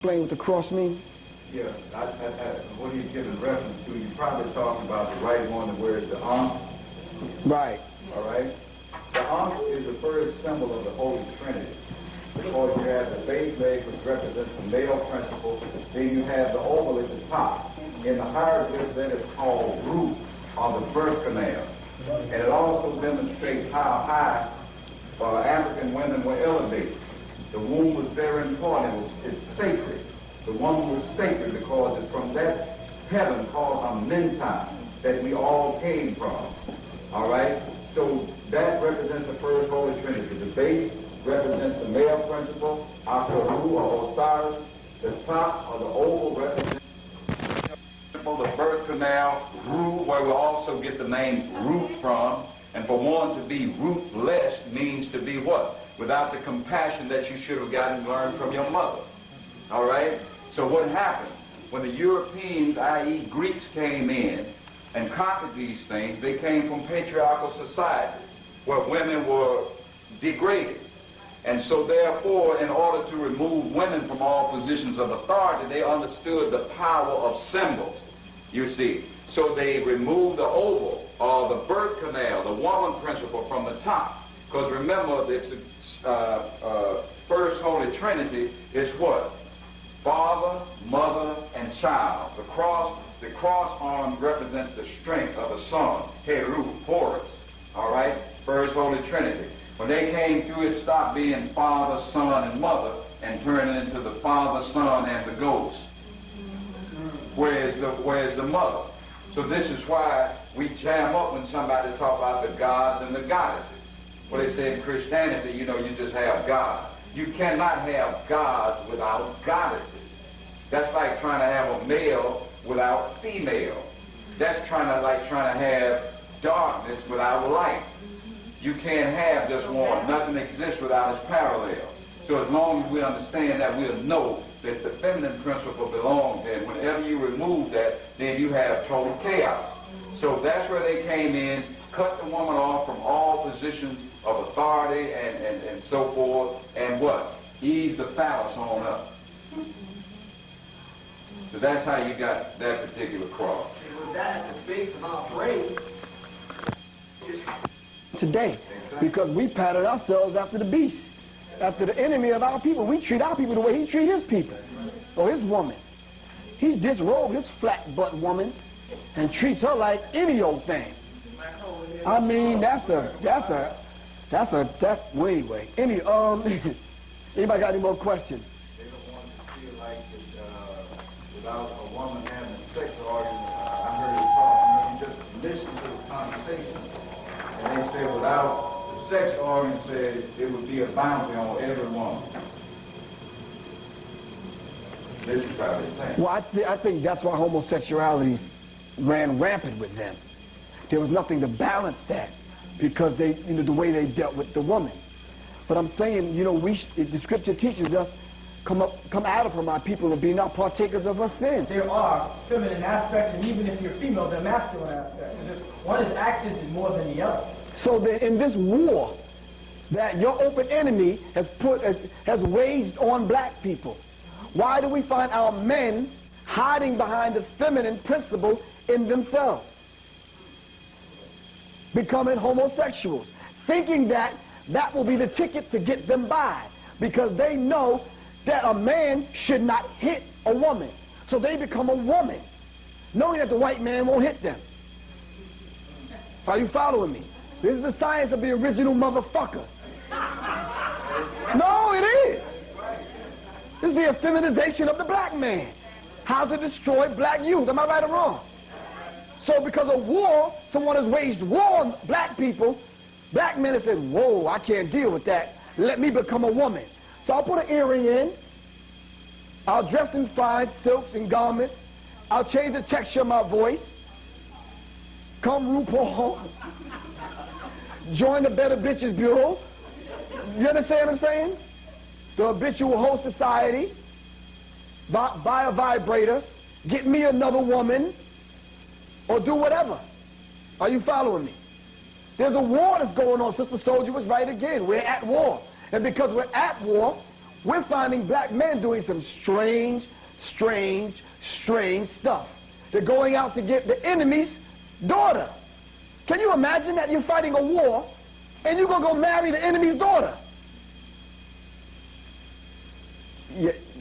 Explain what the cross means? Yeah, what he's giving reference to, you're probably talking about the right one where it's the ankh. Right. All right? The ankh is the first symbol of the Holy Trinity. Because you have the base leg, which represents the male principle. Then you have the oval at the top. In the hieroglyph, that is called root, or the birth canal. And it also demonstrates how high African women were elevated. The womb was very important. It's sacred. The woman was sacred because it's from that heaven called Amentai that we all came from. All right? So that represents the first Holy Trinity. The base represents the male principle, Akaru or Osiris. The top or the oval represents the birth canal, Ru, where we also get the name root from. And for one to be rootless means to be what? Without the compassion that you should have gotten learned from your mother. All right? So what happened? When the Europeans, i.e. Greeks, came in and conquered these things, they came from patriarchal society where women were degraded. And so therefore, in order to remove women from all positions of authority, they understood the power of symbols, you see. So they removed the oval, or the birth canal, the woman principle, from the top. Because remember, this first Holy Trinity is what? Father, mother, and child. The cross arm represents the strength of the son, Heru, Horus. All right? First Holy Trinity. When they came through, it stopped being father, son, and mother, and turned it into the Father, Son, and the Ghost. Where's the mother? So this is why we jam up when somebody talk about the gods and the goddesses. Well, they say in Christianity, you just have God. You cannot have gods without goddesses. That's like trying to have a male without female. That's like trying to have darkness without light. You can't have just one. Nothing exists without its parallel. So as long as we understand that, we'll know that the feminine principle belongs there. Whenever you remove that, then you have total chaos. So that's where they came in, cut the woman off from all positions of authority and so forth, and what? Ease the phallus on up. So that's how you got that particular cross. And was that at the base of our brain? Today, because we pattern ourselves after the beast, after the enemy of our people. We treat our people the way he treats his people, or his woman. He disrobed his flat butt woman and treats her like any old thing. I mean, anyway. Anybody got any more questions? They don't want to feel like that without a woman having a sex organ. I heard it talk, just listen to the conversation. And they said without the sex organ, said it would be a bounty on every woman. This is how they think. Well, I think that's why homosexuality ran rampant with them. There was nothing to balance that because they, the way they dealt with the woman. But I'm saying, the scripture teaches us, come out of her, my people, and be not partakers of her sin. There are feminine aspects, and even if you're female, there are masculine aspects. One is acted more than the other. So that in this war that your open enemy has waged on black people, why do we find our men hiding behind the feminine principle in themselves? Becoming homosexuals, thinking that will be the ticket to get them by, because they know that a man should not hit a woman. So they become a woman, knowing that the white man won't hit them. Are you following me? This is the science of the original motherfucker. No, it is. This is the effeminization of the black man. How to destroy black youth. Am I right or wrong? So because of war, someone has waged war on black people. Black men have said, whoa, I can't deal with that. Let me become a woman. So I'll put an earring in. I'll dress in fine silks and garments. I'll change the texture of my voice. Come RuPaul. Join the Better Bitches Bureau. You understand what I'm saying? The habitual whole society. Buy a vibrator. Get me another woman. Or do whatever. Are you following me? There's a war that's going on. Sister Soldier was right again. We're at war. And because we're at war, we're finding black men doing some strange stuff. They're going out to get the enemy's daughter. Can you imagine that you're fighting a war and you're going to go marry the enemy's daughter?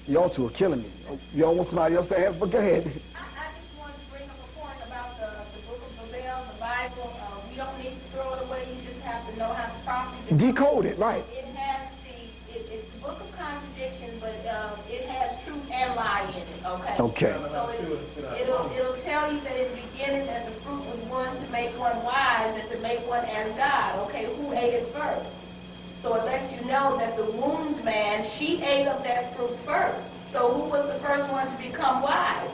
Y'all two are killing me. Y'all want somebody else to answer? But go ahead. I just want to bring up a point about the book of the Bible, the Bible. We don't need to throw it away. You just have to know how to properly Decode it, right. It has it's the book of contradiction, but it has truth and lie in it, okay? Okay. So it'll tell you that in the beginning that the fruit was one to make one wise and to make one as God. Okay, who ate it first? So it lets you know that the wombed man, she ate of that fruit first. So who was the first one to become wise?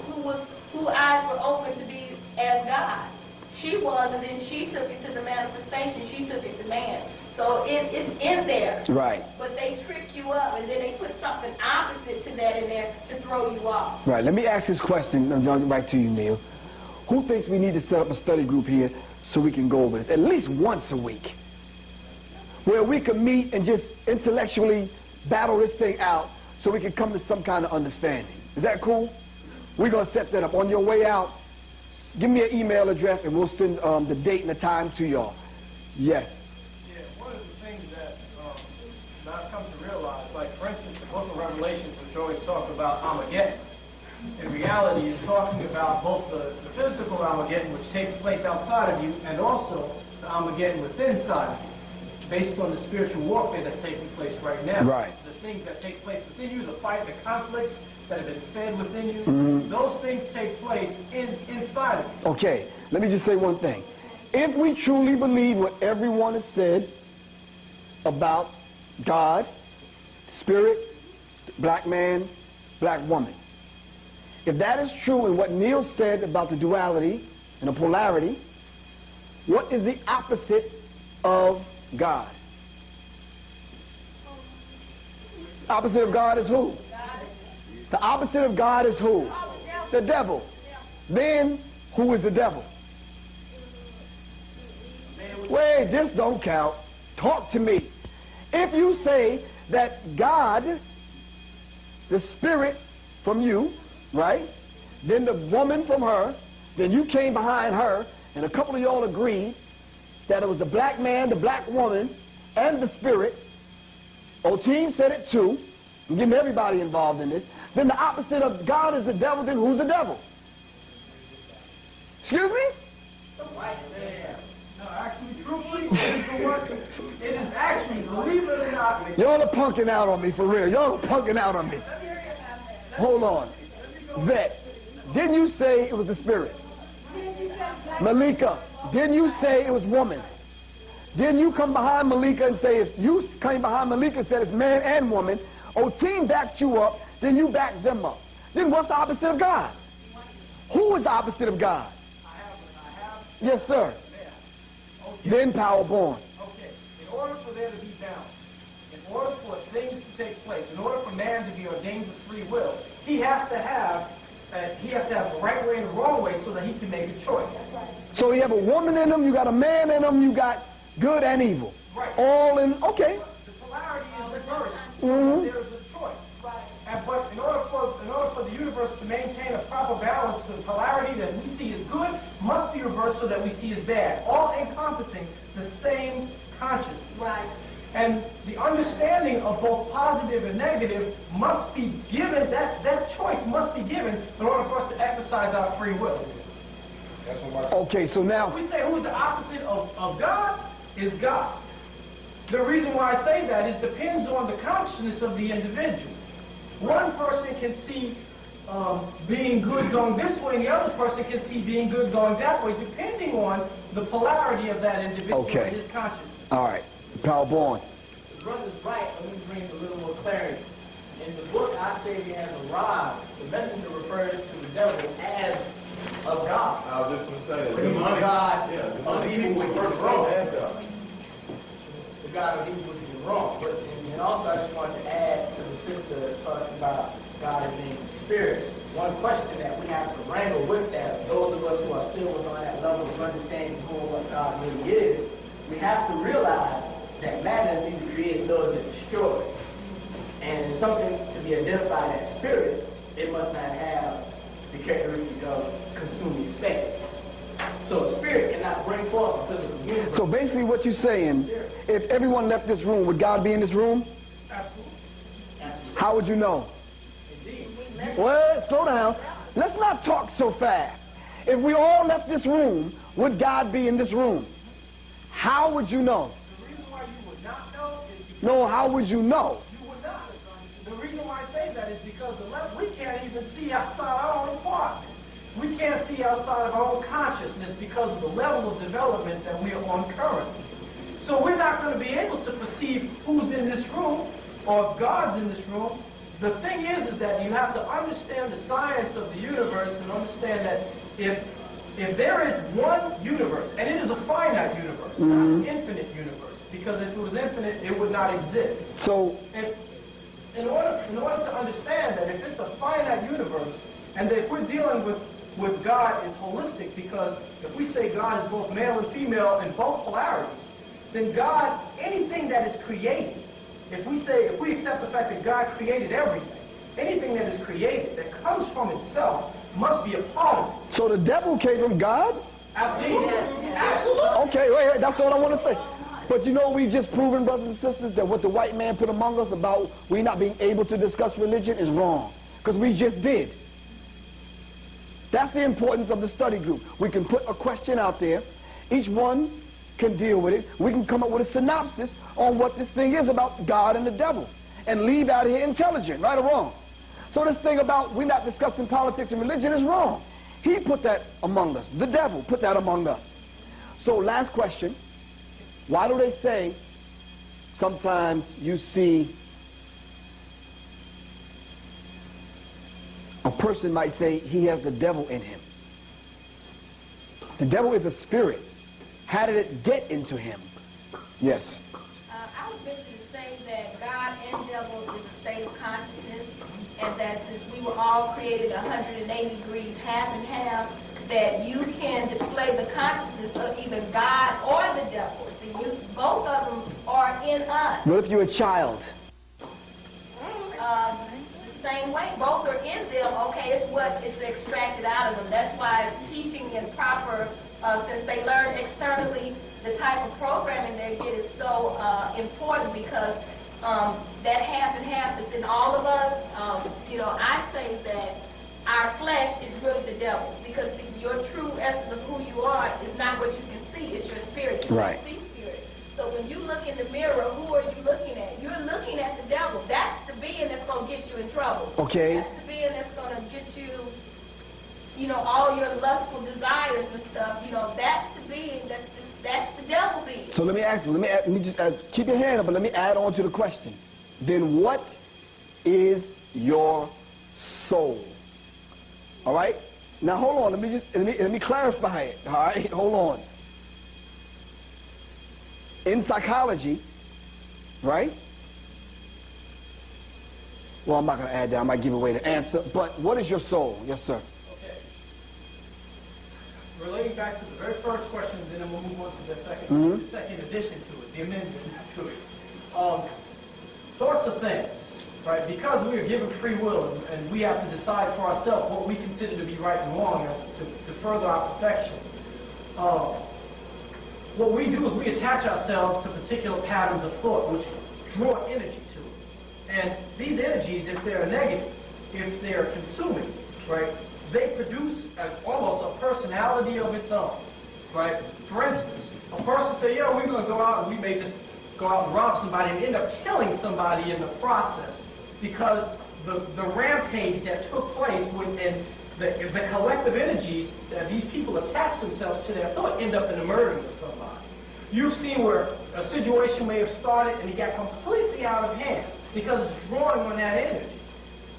Whose eyes were open to be as God? She was, and then she took it to the manifestation. She took it to man. So it's in there. Right. But they trick you up, and then they put something opposite to that in there to throw you off. Right. Let me ask this question. I'm going back to you, Neil. Who thinks we need to set up a study group here so we can go over this at least once a week, where we can meet and just intellectually battle this thing out so we can come to some kind of understanding? Is that cool? We're going to set that up. On your way out, give me an email address and we'll send the date and the time to y'all. Yes. Yeah, one of the things that I've come to realize, like for instance, the book of Revelation, which always talks about Armageddon. In reality, it's talking about both the physical Armageddon, which takes place outside of you, and also the Armageddon within inside of you, based on the spiritual warfare that's taking place right now. Right. The things that take place within you, the fight, the conflicts that have been fed within you, those things take place inside of you. Okay, let me just say one thing. If we truly believe what everyone has said about God, spirit, black man, black woman, if that is true and what Neil said about the duality and the polarity, what is the opposite of God? Opposite of God is who? The opposite of God is who? The devil. Then, who is the devil? Wait, this don't count. Talk to me. If you say that God, the spirit from you, right? Then the woman from her, then you came behind her, and a couple of y'all agreed that it was the black man, the black woman, and the spirit. Oteem said it too. I'm getting everybody involved in this. Then the opposite of God is the devil. Then who's the devil? Excuse me? Right there. No, actually, truthfully, it is actually, believe it or not, Y'all are punking out on me, for real. Y'all are punking out on me. Hold on. Vet, didn't you say it was the spirit? Malika, didn't you say it was woman? Didn't you come behind Malika and say it's, you came behind Malika and said it's man and woman? Oteem backed you up, then you backed them up. Then what's the opposite of God? Who is the opposite of God? Yes, sir. Okay. Then power born. Okay. In order for there to be balance, in order for things to take place, in order for man to be ordained with free will, he has to have the right way and the wrong way so that he can make a choice. So you have a woman in them, you got a man in them, you got good and evil. Right. All in, okay. The polarity is reversed. Mhm. There is a choice. But in order for the universe to maintain a proper balance, the polarity that we see as good must be reversed so that we see as bad, all encompassing the same consciousness. Right. And the understanding of both positive and negative must be given, that choice must be given in order for us to exercise our free will. Okay, so now, We say who's the opposite of God is God. The reason why I say that is depends on the consciousness of the individual. One person can see being good going this way, and the other person can see being good going that way, depending on the polarity of that individual Okay. and his consciousness. all right, power born. The brother's right. Let me bring a little more clarity. In the book, I say he has a rod. The messenger refers to the devil as of God. I was just going to say, But he's the God of evil, which is wrong. The God of evil, which is wrong. But and also, I just wanted to add to the sister talking about God as being spirit. One question that we have to wrangle with that, those of us who are still on that level of understanding who and what God really is, we have to realize that man is neither created nor is it destroyed. And something to be identified as spirit, it must not have the characteristic of consuming space. So a spirit cannot bring forth a physical universe. So basically what you're saying, if everyone left this room, would God be in this room? Absolutely. Absolutely. How would you know? Indeed. Well, slow down. Let's not talk so fast. If we all left this room, would God be in this room? How would you know? The reason why you would not know is because No, how would you know? you would not. The reason why I say that is because we can't even see outside our own apartment. We can't see outside of our own consciousness because of the level of development that we are on currently. So we're not going to be able to perceive who's in this room or if God's in this room. The thing is that you have to understand the science of the universe and understand that if there is one universe, and it is a finite universe, not an infinite universe, because if it was infinite, it would not exist. So, In order to understand that if it's a finite universe, and that if we're dealing with God is holistic, because if we say God is both male and female in both polarities, then God, anything that is created, if we accept the fact that God created everything, anything that is created that comes from itself must be a part of it. so the devil came from God? Absolutely. Absolutely. Okay, wait, that's all I want to say. But you know, we've just proven, brothers and sisters, that what the white man put among us about we not being able to discuss religion is wrong. Because we just did. That's the importance of the study group. We can put a question out there. Each one can deal with it. We can come up with a synopsis on what this thing is about God and the devil. And leave out here intelligent, right or wrong. So this thing about we not discussing politics and religion is wrong. He put that among us. The devil put that among us. So last question. Why do they say sometimes you see a person might say he has the devil in him? The devil is a spirit. How did it get into him? Yes. I was basically saying that God and devil is a state of consciousness, and that since we were all created 180 degrees, half and half, that you can display the consciousness of either God or the devil. See, both of them are in us. What if you're a child? The same way, both are in them. Okay, it's what is extracted out of them. That's why teaching and proper, since they learn externally, the type of programming they get is so important, because that half and half that's in all of us, I say that our flesh is really the devil, because your true essence of who you are is not what you can see, it's your spirit. You Right. can see spirit. So when you look in the mirror, who are you looking at? You're looking at the devil. That's the being that's going to get you in trouble. Okay. That's the being that's going to get you, all your lustful desires and stuff. That's the being, that's the devil being. So let me ask you, let me just keep your hand up, but let me add on to the question. Then what is your soul? All right? Now hold on, let me clarify it. All right? Hold on. In psychology, right? Well, I'm not going to add that. I might give away the answer. But what is your soul? Yes, sir. Okay. Relating back to the very first question, and then we'll move on to the second addition to it, the amendment to it. Thoughts of things, right? Because we are given free will, and we have to decide for ourselves what we consider to be right and wrong to further our perfection. What we do is we attach ourselves to particular patterns of thought, which draw energy to it. And these energies, if they're negative, if they're consuming, right, they produce almost a personality of its own, right? For instance, a person say, yeah, we're going to go out and we may just go out and rob somebody and end up killing somebody in the process, because the rampage that took place and the collective energies that these people attach themselves to their thought end up in the murdering of somebody. You've seen where a situation may have started and it got completely out of hand because it's drawing on that energy,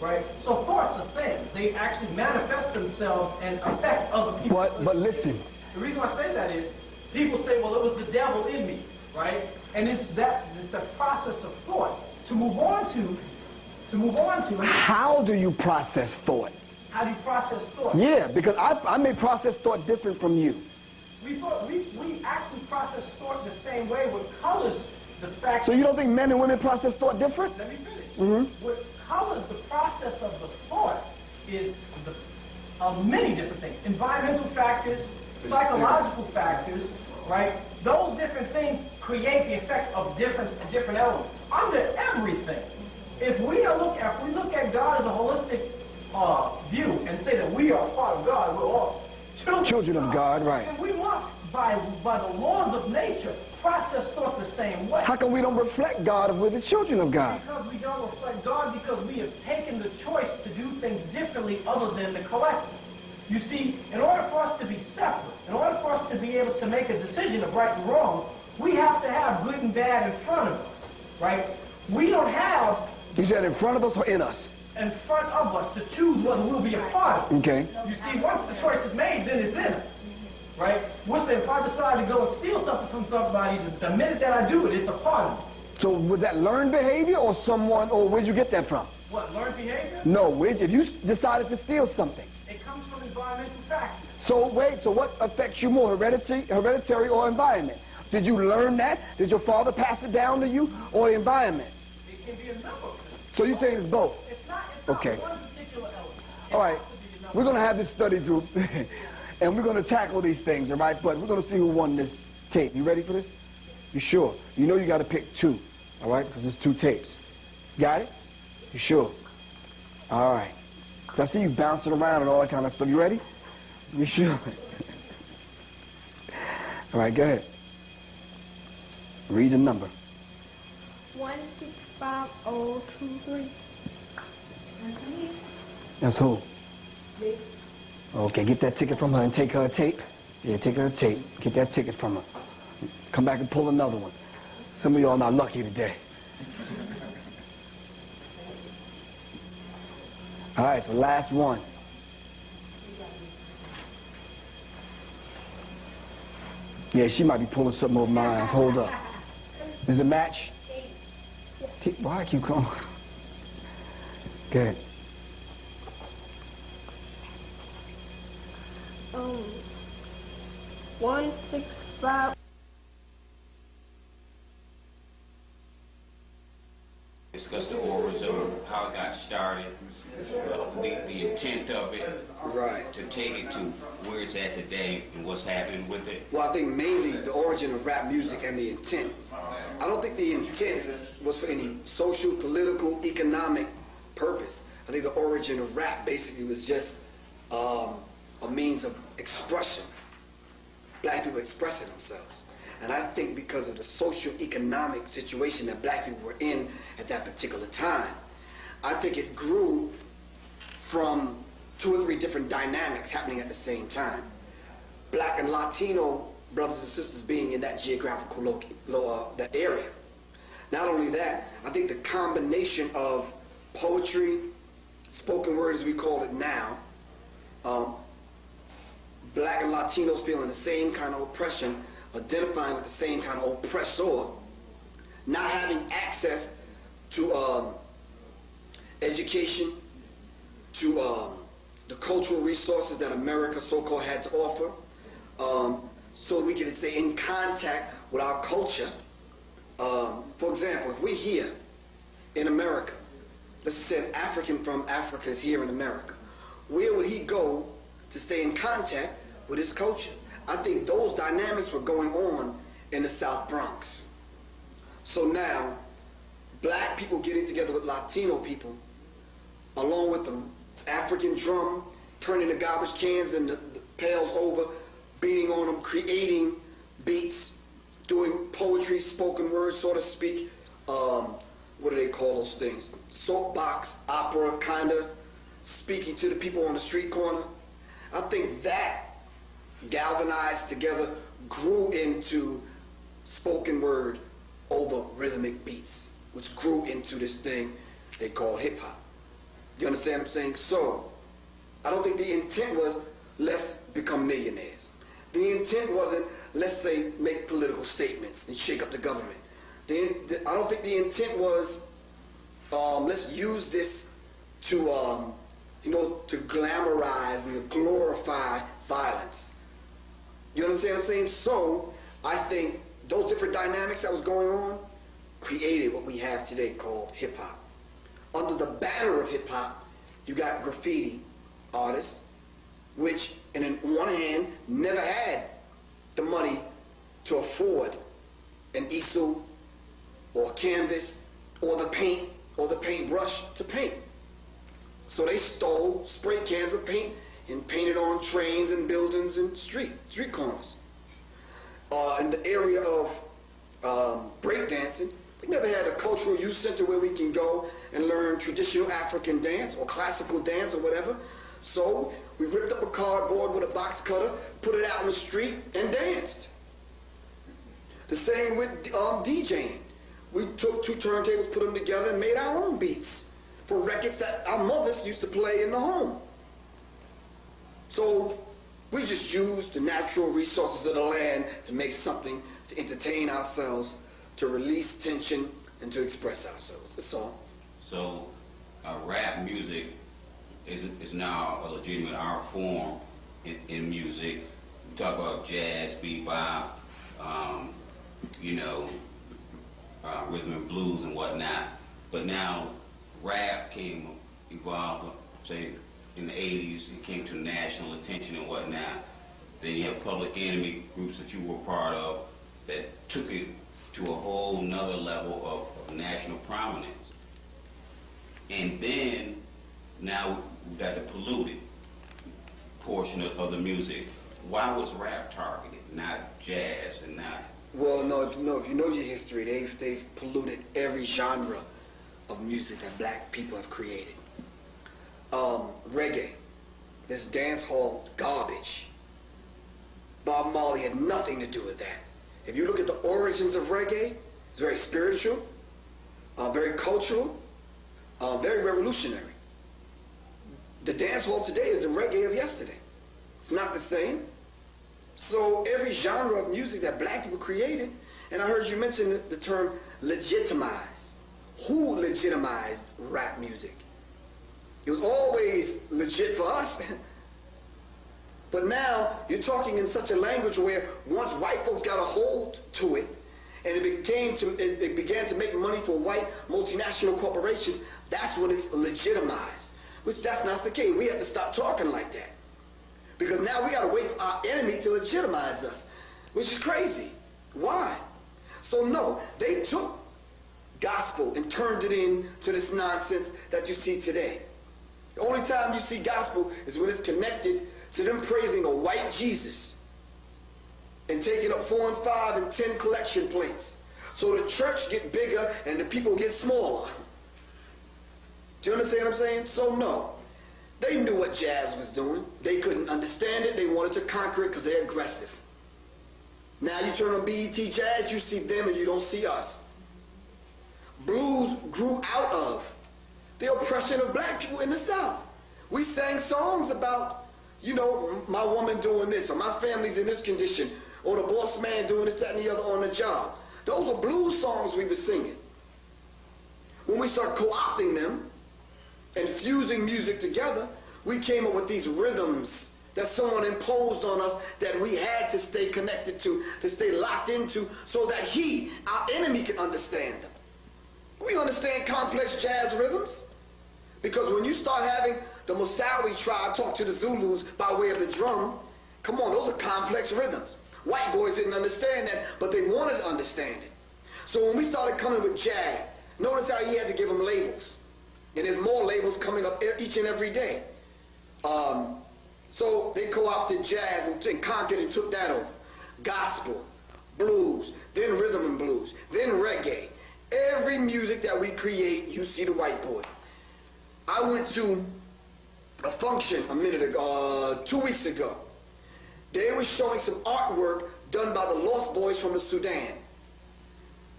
right? So thoughts are things. They actually manifest themselves and affect other people. But listen. The reason I say that is people say, well, it was the devil in me, right? And it's the process of thought to move on to. How do you process thought? How do you process thought? Yeah, because I may process thought different from you. We actually process thought the same way, what colors the fact. So you don't think men and women process thought different? Let me finish. What colors the process of the thought is many different things. Environmental factors, psychological factors, right? Those different things create the effect of different elements. Under everything, if we look at God as a holistic view and say that we are part of God, we're all Children of God, right. And we must, by the laws of nature, process thought the same way. How come we don't reflect God if we're the children of God? Because we don't reflect God, because we have taken the choice to do things differently other than the collective. You see, in order for us to be separate, in order for us to be able to make a decision of right and wrong, we have to have good and bad in front of us, right? We don't have... You said in front of us or in us? In front of us to choose whether we'll be a part of it. Okay. You see, once the choice is made, then it's in us, right? If I decide to go and steal something from somebody, the minute that I do it, it's a part of me. So was that learned behavior or where'd you get that from? What, learned behavior? No, if you decided to steal something. It comes from environmental factors. So what affects you more, hereditary or environment? Did you learn that? Did your father pass it down to you, or the environment? It can be a number of things. So you're saying it's both? It's not Okay. one particular element. All right. We're going to have this study group, and we're going to tackle these things, all right? But we're going to see who won this tape. You ready for this? You sure? You know you got to pick two, all right? Because there's two tapes. Got it? You sure? All right. So I see you bouncing around and all that kind of stuff. You ready? You sure? All right, go ahead. Read the number. 165023. That's who? Okay, get that ticket from her and take her a tape. Yeah, take her a tape. Get that ticket from her. Come back and pull another one. Some of y'all not lucky today. All right, so last one. Yeah, she might be pulling something over my eyes. Hold up. Does it match? Why I keep calling? Go ahead. 165. Discuss the origin, how it got started, the intent of it, Right. to take it to where it's at today and what's happening with it. Well, I think mainly the origin of rap music and the intent. I don't think the intent was for any social, political, economic purpose. I think the origin of rap basically was just a means of expression. Black people expressing themselves. And I think because of the socio-economic situation that black people were in at that particular time, I think it grew from 2 or 3 different dynamics happening at the same time. Black and Latino brothers and sisters being in that geographical that area. Not only that, I think the combination of poetry, spoken word as we call it now, black and Latinos feeling the same kind of oppression, identifying with the same kind of oppressor, not having access to education, to the cultural resources that America so-called had to offer, so we can stay in contact with our culture. For example, if we're here in America, let's say an African from Africa is here in America, where would he go to stay in contact with his culture? I think those dynamics were going on in the South Bronx. So now, black people getting together with Latino people, along with the African drum, turning the garbage cans and the pails over, beating on them, creating beats, doing poetry, spoken word, so to speak. What do they call those things? Soapbox, opera, kind of, speaking to the people on the street corner. I think that galvanized together grew into spoken word over rhythmic beats, which grew into this thing they call hip-hop. You understand what I'm saying? So, I don't think the intent was, let's become millionaires. The intent wasn't, let's say, make political statements and shake up the government. I don't think the intent was, let's use this to, to glamorize and to glorify violence. You understand what I'm saying? So, I think those different dynamics that was going on created what we have today called hip-hop. under the banner of hip-hop, you got graffiti artists, which, in one hand, never had the money to afford an easel or canvas or the paintbrush to paint. So they stole spray cans of paint and painted on trains and buildings and street corners. In the area of breakdancing, we never had a cultural youth center where we can go and learn traditional African dance or classical dance or whatever. So we ripped up a cardboard with a box cutter, put it out in the street, and danced. The same with DJing. We took 2 turntables, put them together, and made our own beats for records that our mothers used to play in the home. So we just used the natural resources of the land to make something, to entertain ourselves, to release tension, and to express ourselves. That's all. So rap music is now a legitimate art form in music. We talk about jazz, bebop, rhythm and blues and whatnot. But now rap evolved, say, in the 80s. It came to national attention and whatnot. Then you have Public Enemy groups that you were part of that took it to a whole nother level of national prominence. And then now we've got the polluted portion of the music. Why was rap targeted, not jazz and not... Well, no, if you know your history, they've polluted every genre of music that black people have created. Reggae, this dance hall garbage. Bob Marley had nothing to do with that. If you look at the origins of reggae, it's very spiritual, very cultural, very revolutionary. The dance hall today is the reggae of yesterday. It's not the same. So every genre of music that black people created, and I heard you mention the term legitimize. Who legitimized rap music? It was always legit for us. But now you're talking in such a language where once white folks got a hold to it, and it began to make money for white multinational corporations, that's when it's legitimized. Which that's not the case. We have to stop talking like that. Because now we got to wait for our enemy to legitimize us, which is crazy. Why? So no, they took gospel and turned it into this nonsense that you see today. The only time you see gospel is when it's connected to them praising a white Jesus and taking up 4 and 5 and 10 collection plates. So the church get bigger and the people get smaller. Do you understand what I'm saying? So no. They knew what jazz was doing. They couldn't understand it. They wanted to conquer it because they're aggressive. Now you turn on BET Jazz, you see them and you don't see us. Blues grew out of the oppression of black people in the South. We sang songs about, my woman doing this, or my family's in this condition, or the boss man doing this, that, and the other on the job. Those were blues songs we were singing. When we start co-opting them and fusing music together, we came up with these rhythms that someone imposed on us that we had to stay connected to stay locked into, so that our enemy, can understand them. We understand complex jazz rhythms, because when you start having the Mosawi tribe talk to the Zulus by way of the drum, come on, those are complex rhythms. White boys didn't understand that, but they wanted to understand it. So when we started coming with jazz, notice how he had to give them labels. And there's more labels coming up each and every day. So they co-opted jazz and conquered and took that over. Gospel, blues, then rhythm and blues, then reggae. Every music that we create, you see the white boy. I went to a function 2 weeks ago. They were showing some artwork done by the Lost Boys from the Sudan.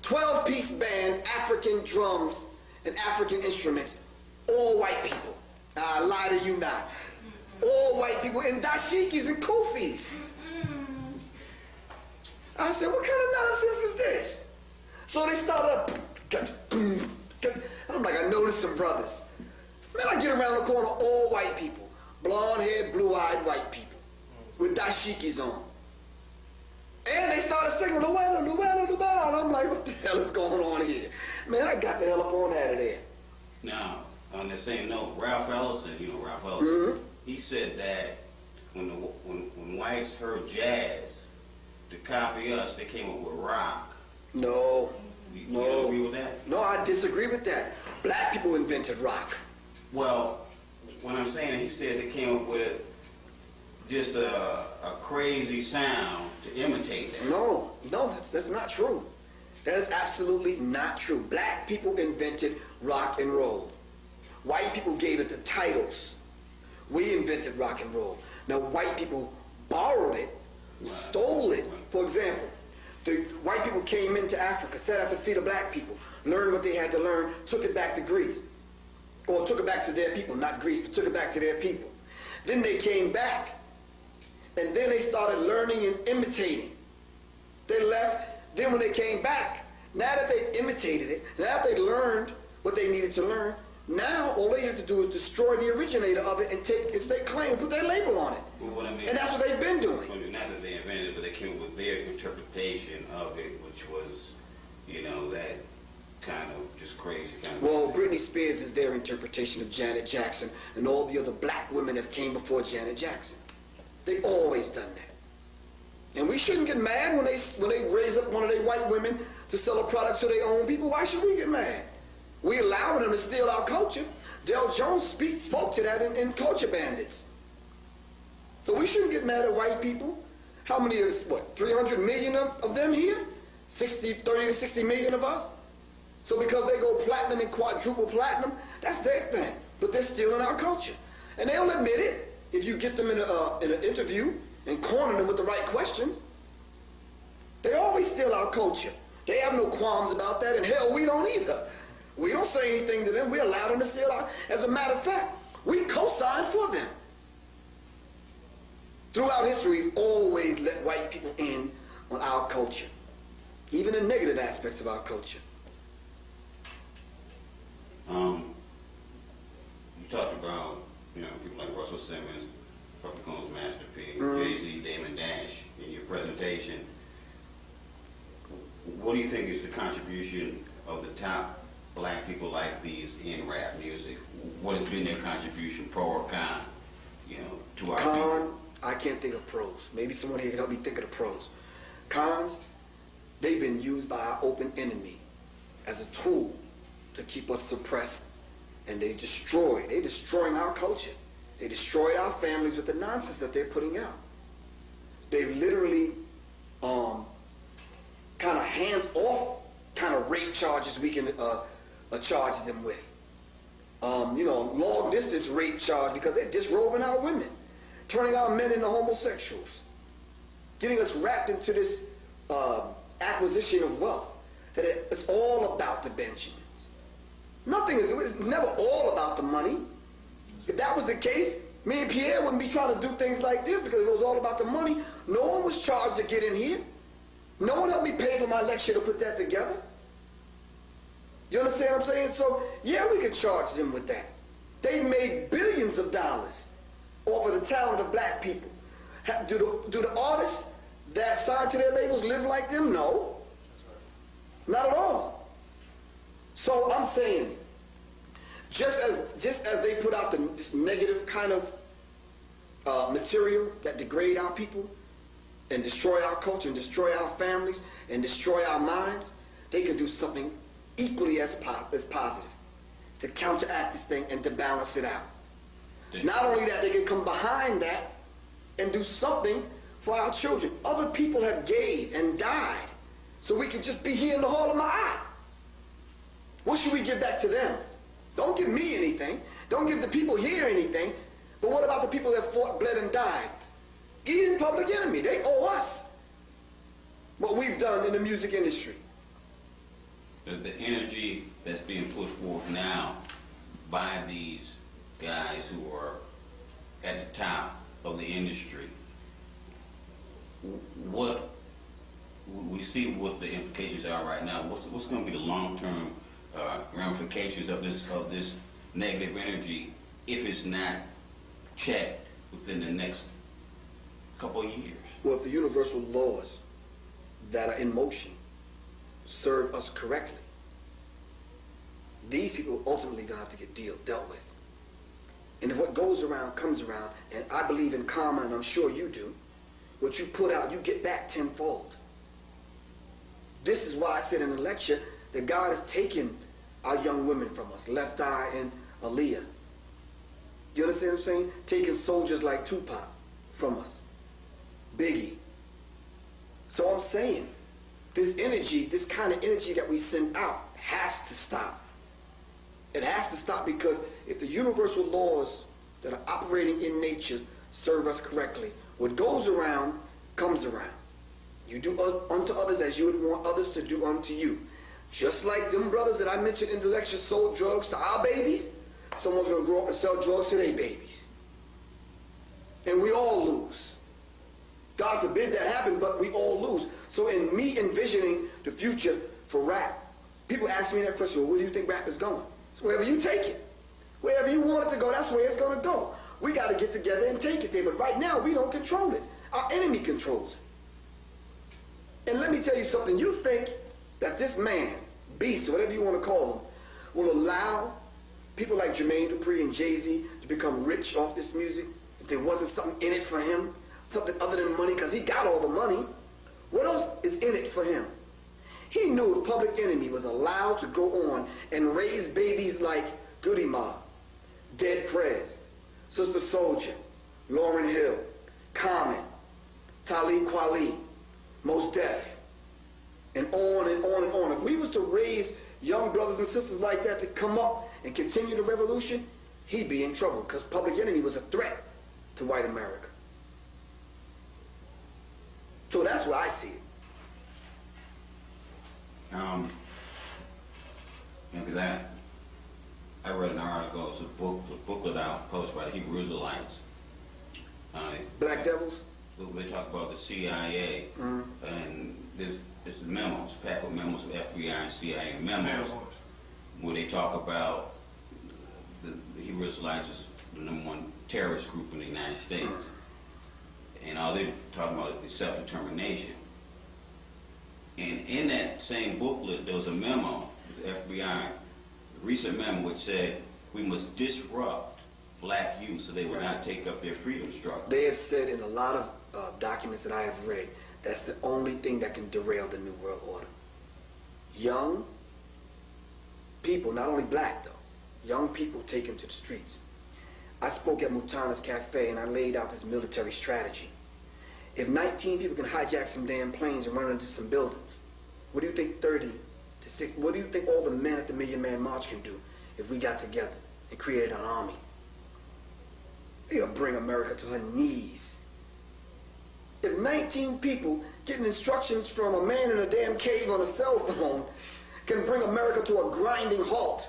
12-piece band, African drums, and African instruments. All white people. I lie to you not. All white people in dashikis and kufis. I said, what kind of nonsense is this? So they started I'm like, I noticed some brothers. Man, I get around the corner, all white people. Blonde-haired, blue-eyed white people with dashikis on. And they started singing, Luella, Luella, Luella. And I'm like, what the hell is going on here? Man, I got the hell up on out of there. Now, on the same note, Ralph Ellison, Mm-hmm. he said that when whites heard jazz, to copy us, they came up with rock. No. You No. agree with that? No, I disagree with that. Black people invented rock. Well, what I'm saying, he said they came up with just a crazy sound to imitate that. No, that's not true. That is absolutely not true. Black people invented rock and roll. White people gave it the titles. We invented rock and roll. Now, white people borrowed it, stole it. For example, the white people came into Africa, sat at the feet of black people, learned what they had to learn, took it back to Greece. Or took it back to their people, not Greece, but took it back to their people. Then they came back, and then they started learning and imitating. They left. Then when they came back, now that they imitated it, now that they learned what they needed to learn, now all they have to do is destroy the originator of it and stake claim and put their label on it. Well, what I mean, And that's what they've been doing. well, not that they invented it, but they came up with their interpretation of it, which was, that kind of just crazy kind of. Well, Britney Spears is their interpretation of Janet Jackson and all the other black women that came before Janet Jackson. They always done that. And we shouldn't get mad when they raise up one of their white women to sell a product to their own people. Why should we get mad? We allowing them to steal our culture. Del Jones spoke to that in Culture Bandits. So we shouldn't get mad at white people. How many is, 300 million of them here? 30 to 60 million of us? So because they go platinum and quadruple platinum, that's their thing. But they're stealing our culture. And they'll admit it if you get them in an interview and corner them with the right questions. They always steal our culture. They have no qualms about that, and hell, we don't either. We don't say anything to them. We allow them to steal our... As a matter of fact, we co-sign for them. Throughout history, we've always let white people in on our culture, even the negative aspects of our culture. You talked about, people like Russell Simmons, Puffy Combs Master P, Mm-hmm. Jay-Z, Damon Dash in your presentation. What do you think is the contribution of the top black people like these in rap music? What has been their contribution, pro or con, to our people? I can't think of pros. Maybe someone here can help me think of the pros. Cons, they've been used by our open enemy as a tool to keep us suppressed, and they're destroying our culture. They destroy our families with the nonsense that they're putting out. They've literally kind of hands-off kind of rape charges we can charge them with. Long-distance rape charge because they're disrobing our women, turning our men into homosexuals, getting us wrapped into this acquisition of wealth. That it's all about the Benjamins. It's never all about the money. If that was the case, me and Pierre wouldn't be trying to do things like this because it was all about the money. No one was charged to get in here. No one helped me pay for my lecture to put that together. You understand what I'm saying? So, yeah, we could charge them with that. They made billions of dollars off of the talent of black people. Do the artists that sign to their labels live like them? No. Not at all. So I'm saying, just as they put out this negative kind of material that degrade our people and destroy our culture and destroy our families and destroy our minds, they can do something equally as positive to counteract this thing and to balance it out. Not only that, they can come behind that and do something for our children. Other people have gave and died so we can just be here in the hall of my eye. What should we give back to them? Don't give me anything. Don't give the people here anything. But what about the people that fought, bled, and died? Even Public Enemy, they owe us what we've done in the music industry. The energy that's being put forth now by these guys who are at the top of the industry, what we see what the implications are right now. What's going to be the long-term ramifications of this negative energy if it's not checked within the next couple of years? Well, if the universal laws that are in motion serve us correctly, these people ultimately gonna have to get dealt with. And if what goes around comes around, and I believe in karma, and I'm sure you do, what you put out, you get back tenfold. This is why I said in the lecture that God has taken our young women from us, Left Eye and Aaliyah. You understand what I'm saying? Taking soldiers like Tupac from us, Biggie. So I'm saying, this energy, this kind of energy that we send out has to stop. It has to stop, because if the universal laws that are operating in nature serve us correctly, what goes around comes around. You do unto others as you would want others to do unto you. Just like them brothers that I mentioned in the lecture sold drugs to our babies, someone's going to grow up and sell drugs to their babies. And we all lose. God forbid that happen, but we all lose. So in me envisioning the future for rap, people ask me that question, well, where do you think rap is going? It's wherever you take it. Wherever you want it to go, that's where it's going to go. We got to get together and take it there. But right now, we don't control it. Our enemy controls it. And let me tell you something. You think that this man, beast, whatever you want to call him, will allow people like Jermaine Dupri and Jay-Z to become rich off this music if there wasn't something in it for him? Something other than money, because he got all the money. What else is in it for him? He knew the Public Enemy was allowed to go on and raise babies like Goody Mob, Dead Prez, Sister Soldier, Lauryn Hill, Common, Talib Kweli, Mos Def, and on and on and on. If we was to raise young brothers and sisters like that to come up and continue the revolution, he'd be in trouble, because Public Enemy was a threat to white America. So that's where I see it. Because I read an article, it's a booklet out, published by the Hebrew Israelites. Black Devils? They talk about the CIA, and there's memos, packed with memos of FBI and CIA memos, where they talk about the Hebrew Israelites is the #1 terrorist group in the United States. And all they're talking about is self-determination. And in that same booklet, there was a memo, the FBI, a recent memo, which said we must disrupt black youth so they will not take up their freedom struggle. They have said in a lot of documents that I have read, that's the only thing that can derail the New World Order. Young people, not only black though, young people taken to the streets. I spoke at Mutana's Cafe and I laid out this military strategy. If 19 people can hijack some damn planes and run into some buildings, what do you think 30 to 60, what do you think all the men at the Million Man March can do if we got together and created an army? They'll bring America to her knees. If 19 people getting instructions from a man in a damn cave on a cell phone can bring America to a grinding halt,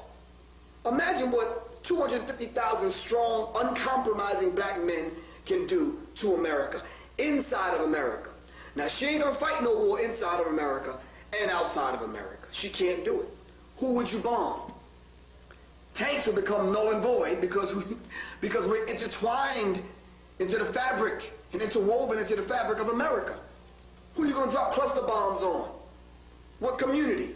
imagine what 250,000 strong, uncompromising black men can do to America, inside of America. Now, she ain't gonna fight no war inside of America and outside of America. She can't do it. Who would you bomb? Tanks will become null and void because we're intertwined into the fabric and interwoven into the fabric of America. Who are you gonna drop cluster bombs on? What community?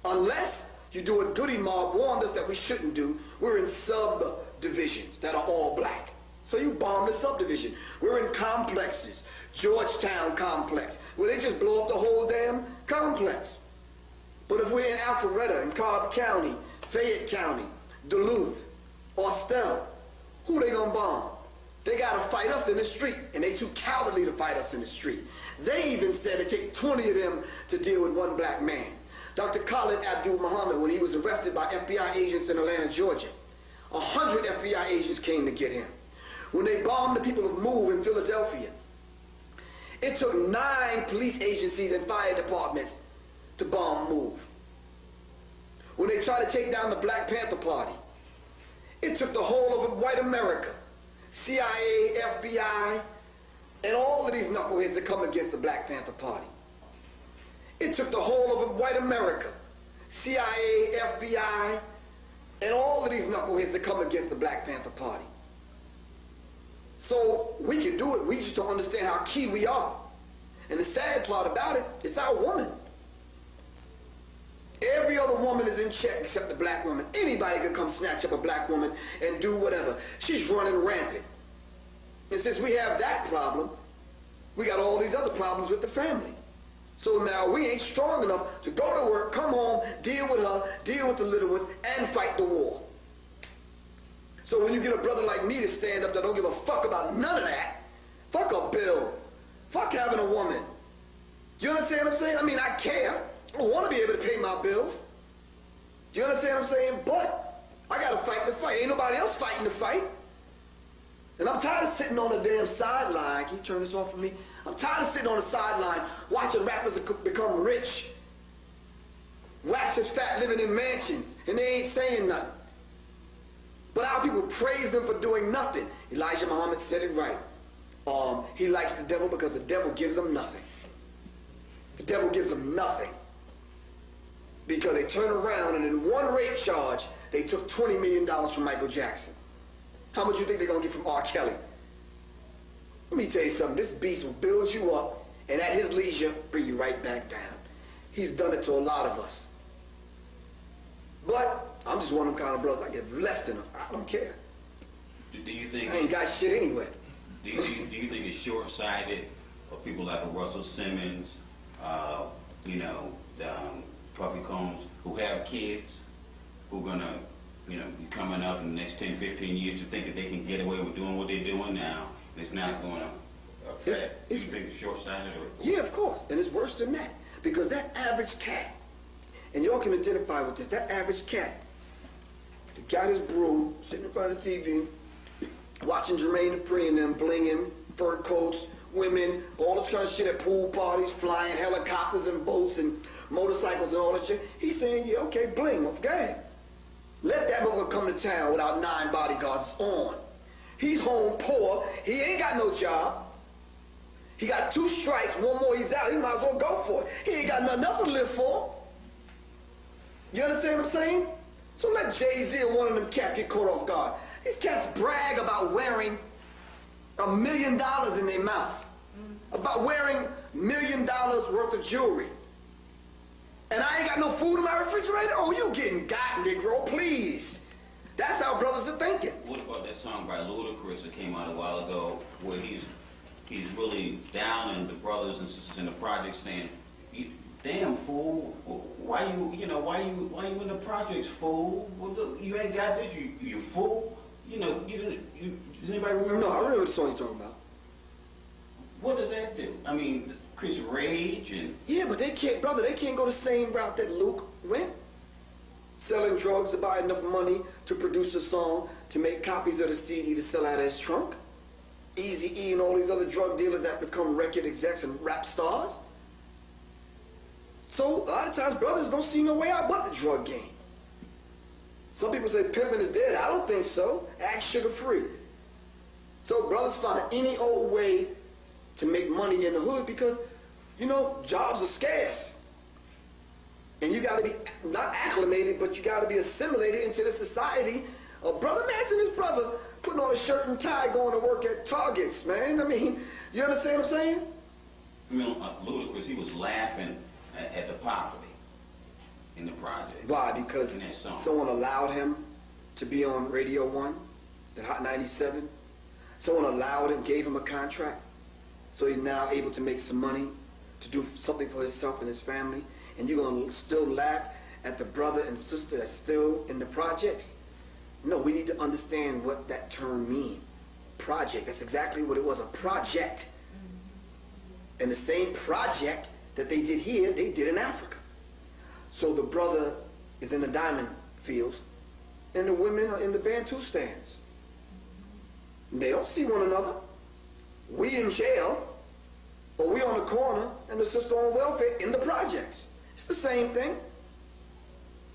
Unless you do what Goody Mob warned us that we shouldn't do. We're in subdivisions that are all black. So you bomb the subdivision. We're in complexes. Georgetown complex, where they just blow up the whole damn complex. But if we're in Alpharetta, in Cobb County, Fayette County, Duluth, Austell, who they gonna bomb? They gotta fight us in the street, and they too cowardly to fight us in the street. They even said it take 20 of them to deal with one black man. Dr. Khalid Abdul Muhammad, when he was arrested by FBI agents in Atlanta, Georgia, 100 FBI agents came to get him. When they bombed the people of Move in Philadelphia, it took 9 police agencies and fire departments to bomb Move. When they tried to take down the Black Panther Party, it took the whole of white America, CIA, FBI, and all of these knuckleheads to come against the Black Panther Party. It took the whole of white America, CIA, FBI, and all of these knuckleheads to come against the Black Panther Party. So we can do it, we just don't understand how key we are. And the sad part about it, it's our woman. Every other woman is in check except the black woman. Anybody can come snatch up a black woman and do whatever. She's running rampant. And since we have that problem, we got all these other problems with the family. So now we ain't strong enough to go to work, come home, deal with her, deal with the little ones, and fight the war. So when you get a brother like me to stand up that don't give a fuck about none of that, fuck a bill, fuck having a woman. Do you understand what I'm saying? I mean, I care. I want to be able to pay my bills. Do you understand what I'm saying? But I got to fight the fight. Ain't nobody else fighting the fight. And I'm tired of sitting on the damn sideline. Can you turn this off for me? I'm tired of sitting on the sideline watching rappers become rich, waxing fat, living in mansions, and they ain't saying nothing. But our people praise them for doing nothing. Elijah Muhammad said it right. He likes the devil because the devil gives him nothing. The devil gives them nothing. Because they turn around and in one rape charge, they took $20 million from Michael Jackson. How much you think they're going to get from R. Kelly? Let me tell you something. This beast will build you up and at his leisure bring you right back down. He's done it to a lot of us. But I'm just one of them kind of brothers. I get less than them. I don't care. Do you think I ain't got shit anyway. Do you think it's short-sighted for people like a Russell Simmons, Puffy Combs, who have kids, who are gonna, be coming up in the next 10, 15 years to think that they can get away with doing what they're doing now, and it's not going to affect? Do you think it's short-sighted? Yeah, of course, and it's worse than that, because that average cat, and y'all can identify with this, that average cat, that got his broom, sitting in front of the TV, watching Jermaine Dupri and them blinging, fur coats, women, all this kind of shit at pool parties, flying helicopters and boats and motorcycles and all that shit. He's saying, yeah, okay, bling, okay. Let that motherfucker come to town without 9 bodyguards on. He's home poor. He ain't got no job. He got 2 strikes, 1 more he's out. He might as well go for it. He ain't got nothing else to live for. You understand what I'm saying? So let Jay-Z or one of them cats get caught off guard. These cats brag about wearing $1 million in their mouth. About wearing $1 million worth of jewelry. And I ain't got no food in my refrigerator? Oh, you getting got, Negro, please. That's how brothers are thinking. What about that song by Ludacris that came out a while ago, where he's really downing the brothers and sisters in the project, saying, "Damn fool, why you in the projects, fool? Well, look, you ain't got this, you fool." Does anybody remember? No, I remember the song you're talking about. What does that do? I mean, Chris Rage and... Yeah, but they can't go the same route that Luke went. Selling drugs to buy enough money to produce a song, to make copies of the CD to sell out of his trunk. Eazy-E and all these other drug dealers that become record execs and rap stars. So, a lot of times, brothers don't see no way out but the drug game. Some people say pimping is dead. I don't think so. Act Sugar Free. So brothers find any old way to make money in the hood because, jobs are scarce. And you got to be not acclimated, but you got to be assimilated into the society of brother. Imagine this brother putting on a shirt and tie going to work at Targets, man. I mean, you understand what I'm saying? Ludacris, he was laughing at the poverty in the project. Why? Because in that song. Someone allowed him to be on Radio 1, the Hot 97. Someone allowed him, gave him a contract. So he's now able to make some money to do something for himself and his family. And you're going to still laugh at the brother and sister that's still in the projects? No, we need to understand what that term means. Project, that's exactly what it was, a project. And the same project that they did here, they did in Africa. So the brother is in the diamond fields, and the women are in the Bantu stands. They don't see one another. We in jail, or we on the corner, and the sister on welfare in the projects. It's the same thing.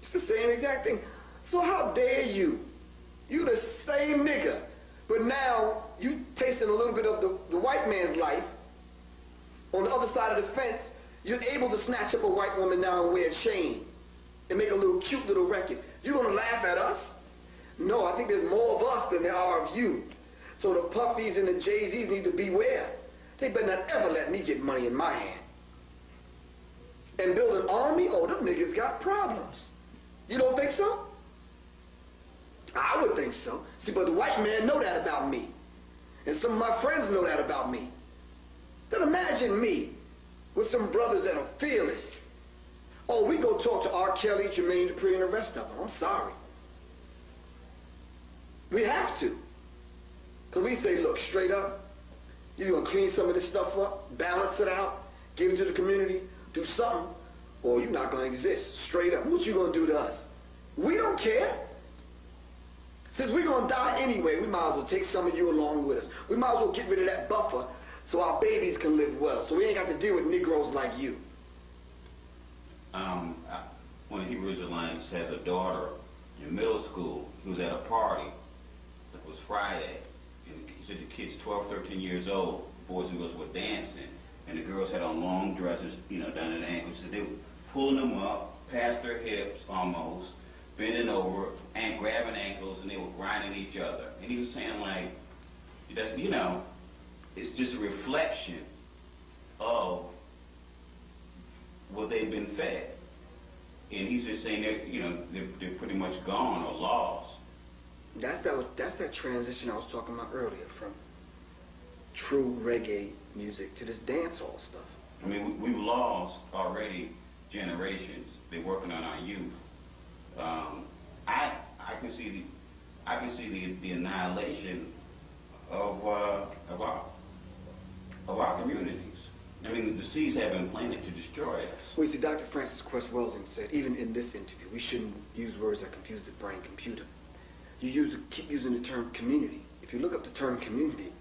It's the same exact thing. So how dare you? You the same nigga, but now you tasting a little bit of the white man's life. On the other side of the fence, you're able to snatch up a white woman now and wear a chain and make a little cute little record. You're going to laugh at us? No, I think there's more of us than there are of you. So the Puffies and the Jay-Z's need to beware. They better not ever let me get money in my hand. and build an army, oh, them niggas got problems. You don't think so? I would think so. See, but the white man know that about me. And some of my friends know that about me. Then imagine me with some brothers that are fearless. Oh, we go talk to R. Kelly, Jermaine Dupri, and the rest of them. I'm sorry. We have to. Because we say, look, straight up, you're going to clean some of this stuff up, balance it out, give it to the community, do something, or you're not going to exist. Straight up. What you going to do to us? We don't care. Since we're going to die anyway, we might as well take some of you along with us. We might as well get rid of that buffer so our babies can live well, so we ain't got to deal with Negroes like you. One of the Hebrew Israelites has a daughter in middle school. He was at a party. It was Friday. And he said the kid's 12, 13 years old. The boys and girls were dancing. And the girls had on long dresses, down at the ankles. So they were pulling them up, past their hips almost, bending over, and grabbing ankles, and they were grinding each other. And he was saying, like, that's, it's just a reflection of what they've been fed. And he's just saying they're pretty much gone or lost. That's that transition I was talking about earlier, from true reggae music to this dancehall stuff. I mean, we've lost already generations. They're working on our youth. I can see the annihilation of our communities. I mean, the seeds have been planted to destroy us. Well, you see, Dr. Francis Cress Welsing said, even in this interview, we shouldn't use words that confuse the brain computer. Keep using the term community. If you look up the term community,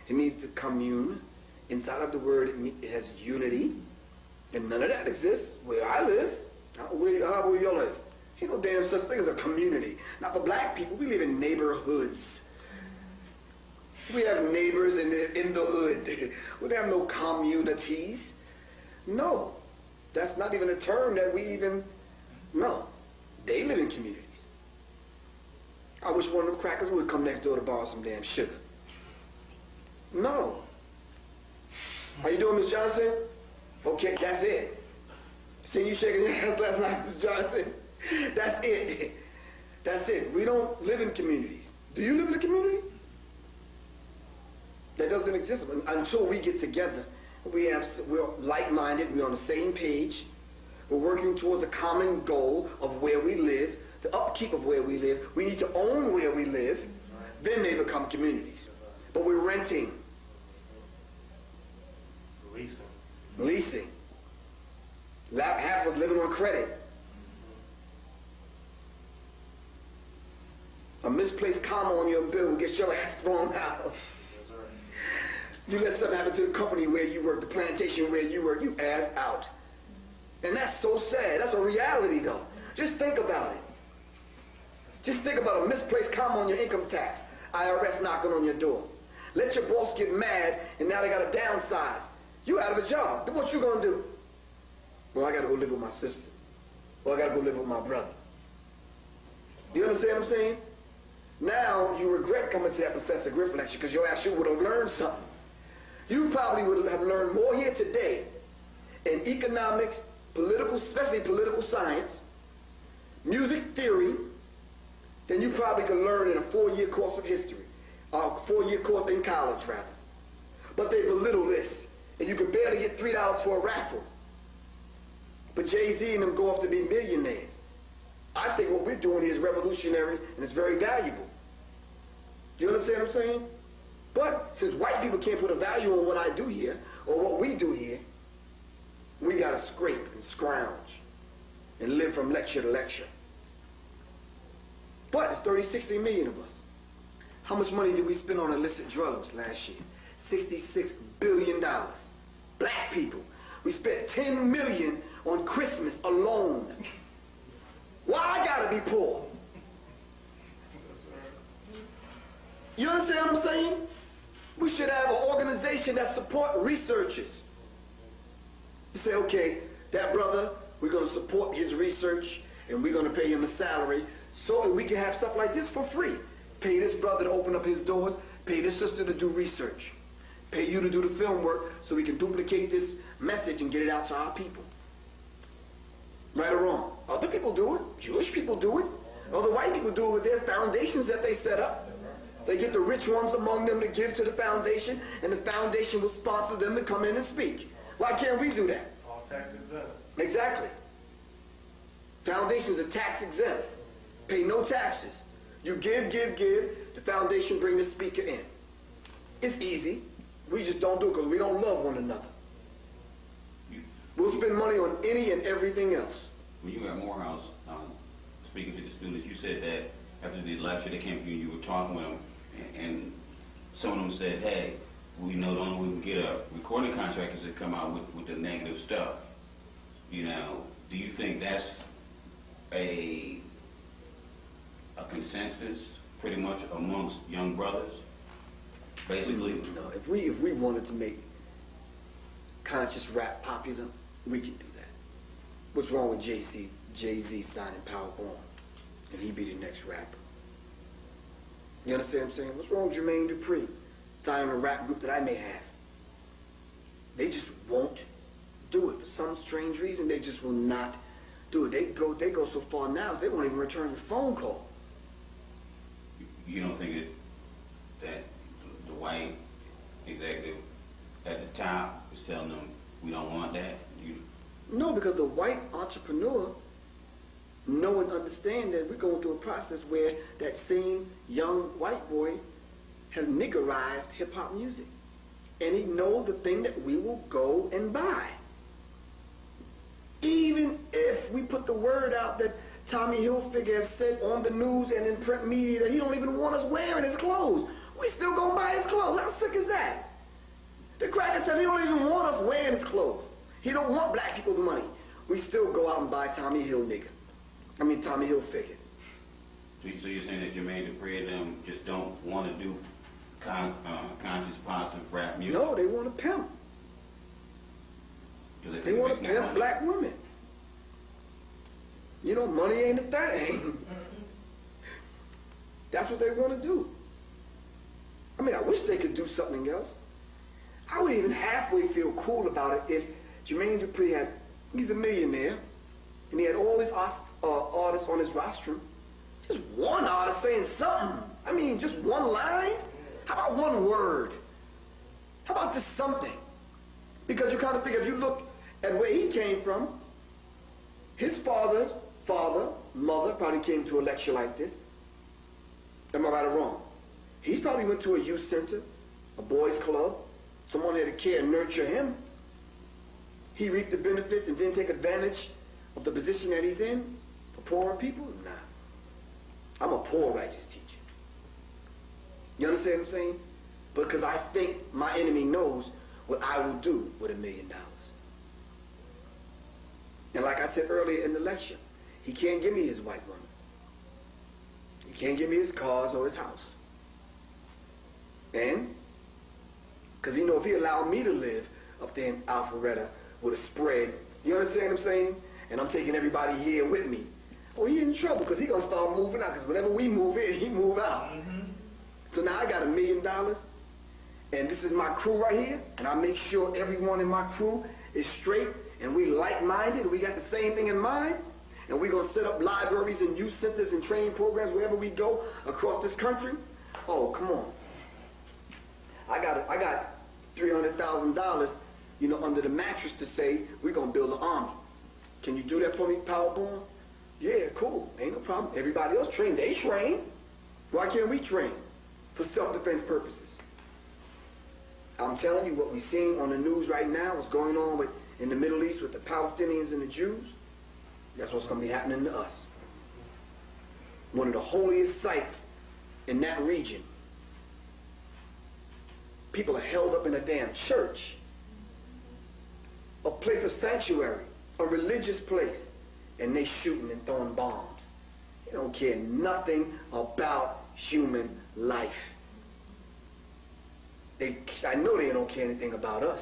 it means to commune. Inside of the word, it has unity, and none of that exists where I live. Where y'all live? Ain't no damn such thing as a community. Now, for black people, we live in neighborhoods. We have neighbors in the hood. We have no communities. No. That's not even a term that we even know. They live in communities. I wish one of them crackers would come next door to borrow some damn sugar. No. How you doing, Miss Johnson? Okay, that's it. See you shaking your hands last night, Miss Johnson. That's it. That's it. We don't live in communities. Do you live in a community? That doesn't exist until we get together. We're like-minded. We're on the same page. We're working towards a common goal of where we live, the upkeep of where we live. We need to own where we live. Then they become communities. But we're renting. Leasing. Half was living on credit. A misplaced comma on your bill will get your ass thrown out. You let something happen to the company where you work, the plantation where you work, you ass out. And that's so sad. That's a reality, though. Just think about it. Just think about a misplaced comma on your income tax. IRS knocking on your door. Let your boss get mad, and now they got to downsize. You out of a job. Then what you gonna do? Well, I got to go live with my sister. Well, I got to go live with my brother. You understand what I'm saying? Now you regret coming to that Professor Griff lecture because your ass sure would have learned something. You probably would have learned more here today in economics, especially political science, music theory, than you probably could learn in a 4-year course of history, or a 4-year course in college, rather. But they belittle this, and you can barely get $3 for a raffle. But Jay-Z and them go off to be millionaires. I think what we're doing here is revolutionary, and it's very valuable. Do you understand what I'm saying? But since white people can't put a value on what I do here, or what we do here, we got to scrape and scrounge and live from lecture to lecture. But it's 30, 60 million of us. How much money did we spend on illicit drugs last year? $66 billion. Black people, we spent $10 million on Christmas alone. Why I gotta be poor? You understand what I'm saying? We should have an organization that supports researchers. You say, okay, that brother, we're going to support his research, and we're going to pay him a salary so we can have stuff like this for free. Pay this brother to open up his doors, pay this sister to do research, pay you to do the film work so we can duplicate this message and get it out to our people. Right or wrong? Other people do it. Jewish people do it. Other white people do it with their foundations that they set up. They get the rich ones among them to give to the foundation, and the foundation will sponsor them to come in and speak. Why can't we do that? All tax exempt. Exactly. Foundations are tax exempt. Pay no taxes. You give. The foundation bring the speaker in. It's easy. We just don't do it because we don't love one another. We'll spend money on any and everything else. When you were at Morehouse, speaking to the students, you said that after the lecture they came to you, you were talking with them, and some of them said, hey, we know the only way we can get a recording contract is to come out with the negative stuff. You know, do you think that's a consensus pretty much amongst young brothers? Basically? No, if we wanted to make conscious rap popular, we can do that. What's wrong with Jay-Z signing Power Bomb and he be the next rapper? You understand what I'm saying? What's wrong with Jermaine Dupri signing a rap group that I may have? They just won't do it. For some strange reason, they just will not do it. They go so far now, they won't even return the phone call. You don't think that the white executive at the top is telling them we don't want that? No, because the white entrepreneur know and understand that we're going through a process where that same young white boy has niggerized hip-hop music. And he knows the thing that we will go and buy. Even if we put the word out that Tommy Hilfiger has said on the news and in print media that he don't even want us wearing his clothes, we still gonna buy his clothes. How sick is that? The cracker said he don't even want us wearing his clothes. He don't want black people's money. We still go out and buy Tommy Hilfiger. So you're saying that Jermaine Dupri and them just don't want to do conscious, positive rap music? No, they want to pimp. They want to pimp black women. You know, money ain't a thing. That's what they want to do. I mean, I wish they could do something else. I would even halfway feel cool about it if Jermaine Dupri he's a millionaire, and he had all his artists on his rostrum. Just one artist saying something. I mean, just one line. How about one word? How about just something? Because you kind of figure, if you look at where he came from, his father's father, mother probably came to a lecture like this. Am I right or wrong? He's probably went to a youth center, a boys club. Someone had to care and nurture him. He reaped the benefits and didn't take advantage of the position that he's in for poorer people? Nah. I'm a poor righteous teacher. You understand what I'm saying? Because I think my enemy knows what I will do with $1 million. And like I said earlier in the lecture, he can't give me his white woman. He can't give me his cars or his house. And because he know if he allowed me to live up there in Alpharetta with a spread, you understand what I'm saying? And I'm taking everybody here with me. Oh, he in trouble because he going to start moving out, because whenever we move in, he move out. Mm-hmm. So now I got $1 million, and this is my crew right here, and I make sure everyone in my crew is straight, and we like-minded, and we got the same thing in mind, and we're going to set up libraries and youth centers and training programs wherever we go across this country. Oh, come on. I got $300,000, under the mattress to say we're going to build an army. Can you do that for me, Powerbomb? Yeah, cool. Ain't no problem. Everybody else train. They train. Why can't we train? For self-defense purposes. I'm telling you, what we're seeing on the news right now, what's going on in the Middle East with the Palestinians and the Jews, that's what's going to be happening to us. One of the holiest sites in that region. People are held up in a damn church. A place of sanctuary. A religious place. And they shooting and throwing bombs. They don't care nothing about human life. I know they don't care anything about us.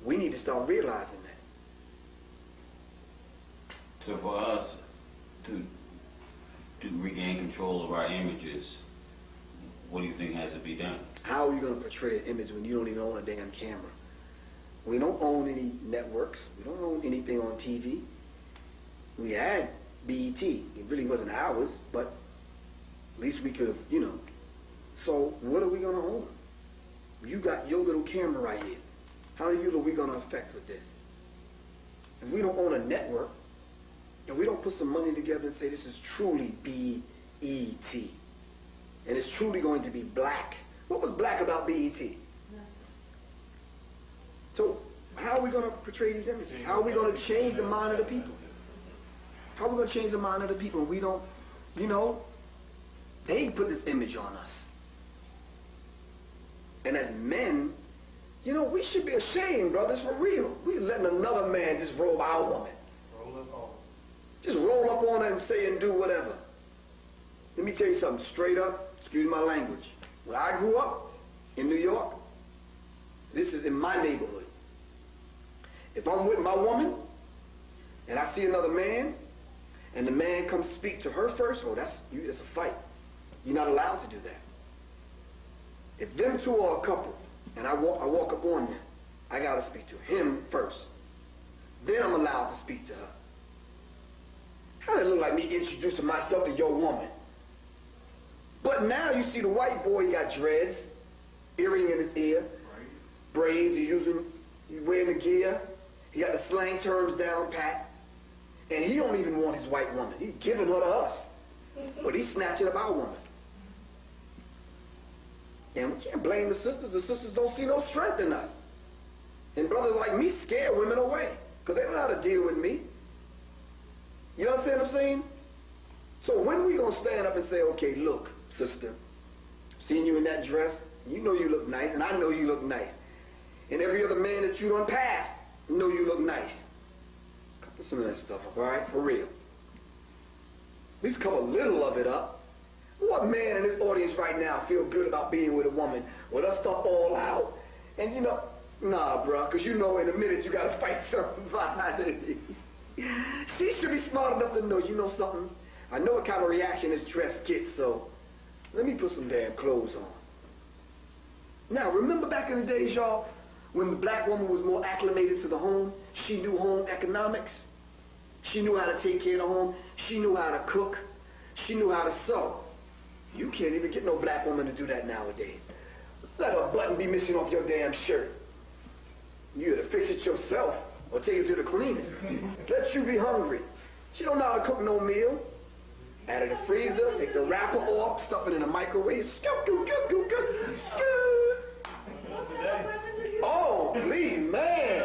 We need to start realizing that. So for us to regain control of our images, what do you think has to be done? How are you going to portray an image when you don't even own a damn camera? We don't own any networks. We don't own anything on TV. We had BET. It really wasn't ours, but at least we could have, you know. So what are we going to own? You got your little camera right here. How are we going to affect with this? If we don't own a network, and we don't put some money together and say this is truly BET, and it's truly going to be black. What was black about BET? So how are we going to portray these images? How are we going to change the mind of the people? How are we going to change the mind of the people? We don't, you know, they put this image on us. And as men, you know, we should be ashamed, brothers, for real. We're letting another man just roll our woman. Just roll up on her and say and do whatever. Let me tell you something straight up, excuse my language. When I grew up in New York, this is in my neighborhood. If I'm with my woman and I see another man and the man comes speak to her first, oh, that's a fight. You're not allowed to do that. If them two are a couple and I walk up on them, I got to speak to him first. Then I'm allowed to speak to her. How does it look like me introducing myself to your woman? But now you see the white boy, he got dreads, earring in his ear, braids, he's wearing the gear, he got the slang terms down pat, and he don't even want his white woman. He's giving her to us, but he's snatching up our woman. And we can't blame the sisters. The sisters don't see no strength in us. And brothers like me scare women away because they don't know how to deal with me. You understand what I'm saying? So when we going to stand up and say, okay, look, sister, seeing you in that dress, you know you look nice, and I know you look nice. And every other man that you done passed, know you look nice. Put some of that stuff up, all right? For real. At least cover a little of it up. What man in this audience right now feel good about being with a woman with her stuff all out? And you know, nah, bro, because you know in a minute you got to fight somebody. She should be smart enough to know, you know something? I know what kind of reaction this dress gets, so let me put some damn clothes on. Now, remember back in the days, y'all, when the black woman was more acclimated to the home? She knew home economics. She knew how to take care of the home. She knew how to cook. She knew how to sew. You can't even get no black woman to do that nowadays. Let a button be missing off your damn shirt. You gotta fix it yourself or take it to the cleaners. Let you be hungry. She don't know how to cook no meal. Add it in the freezer, take the wrapper off, stuff it in the microwave. Oh, please, man.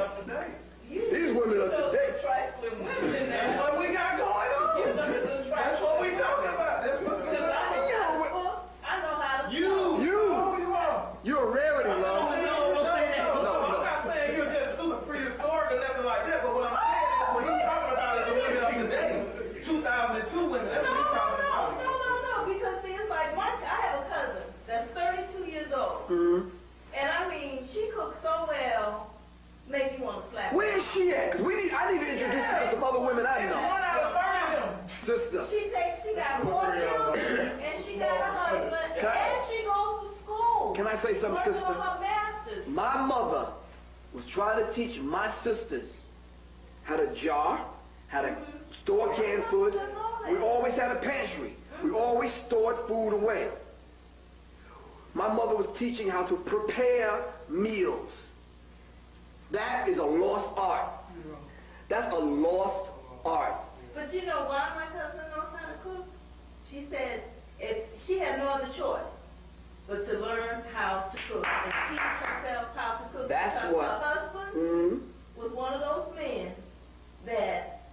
These women are today. That's what we got going on. That's what we talking about. That's what's going on. I know how to You're a rarity, love. No. I'm not saying you're just super prehistoric or nothing like that, but what I'm saying is what he's talking about is the women of today. 2002 women, that's what he's talking about. No, because see, it's like I have a cousin that's 32 years old. Mm-hmm. And I mean, she cooks so well, make you want to slap her. Where is she at? Because I need to introduce her to some other women I know. One out of 30 of them. Sister. She got 4 children, and she got a husband, and she goes to school. Can I say something, Working sister? on her master's. My mother was trying to teach my sisters how to jar, how to store canned food. We always had a pantry. We always stored food away. My mother was teaching how to prepare meals. That is a lost art. That's a lost art. But you know why my cousin knows how to cook? She said if she had no other choice but to learn how to cook and teach herself how to cook. That's because what. her husband was one of those men that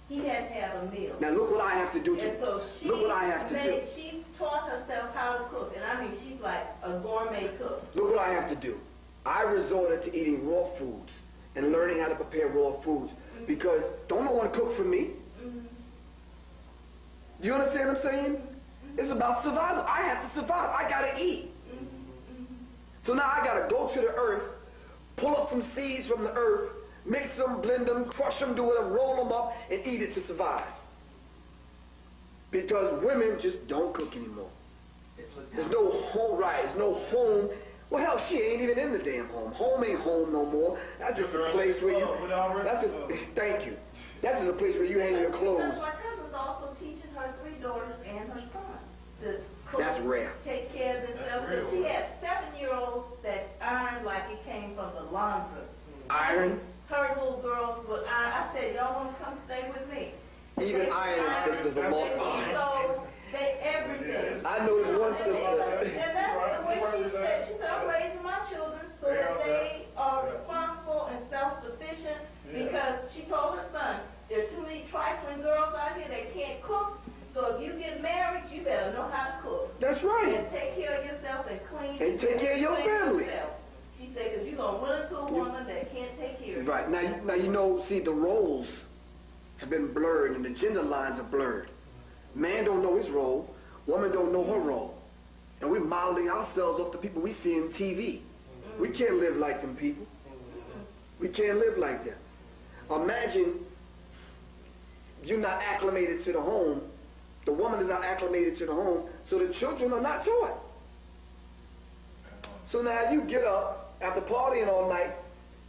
he had to have a meal. Now look what I have to do. And so she Look what I have to do. She taught herself how to cook, and I mean she's like a gourmet cook. Look what I have to do. I resorted to eating raw foods and learning how to prepare raw foods because don't no one cook for me. Do you understand what I'm saying? It's about survival. I have to survive. I gotta eat. So now I gotta go to the earth, pull up some seeds from the earth, mix them, blend them, crush them, do whatever, roll them up, and eat it to survive. Because women just don't cook anymore. There's no home, right? There's no home. Well, hell, she ain't even in the damn home. Home ain't home no more. That's just a place where you. That's just. Thank you. That's the place where you hang your clothes. Because my cousin's also teaching her 3 daughters and her son to cook, That's rare. take care of themselves. Because she had 7-year-olds that ironed like it came from the laundry. Iron? Her little girls would iron. I said, y'all want to come stay with me? Even iron is a lost art. So they everything. I know this one sister. And that's the way she said. She said, I'm raising my children so that they are responsible and self-sufficient. Because she told her son, there are too many trifling girls out here that can't cook. So if you get married, you better know how to cook. That's right. And take care of yourself and clean. And take care of your clean family. yourself. She said, because you're going to run into a woman that can't take care of you. Right. Now you know, see, the roles have been blurred and the gender lines are blurred. Man don't know his role. Woman don't know her role. And we're modeling ourselves off the people we see in TV. We can't live like them people. We can't live like them. Imagine you're not acclimated to the home. The woman is not acclimated to the home, so the children are not taught. So now you get up after partying all night,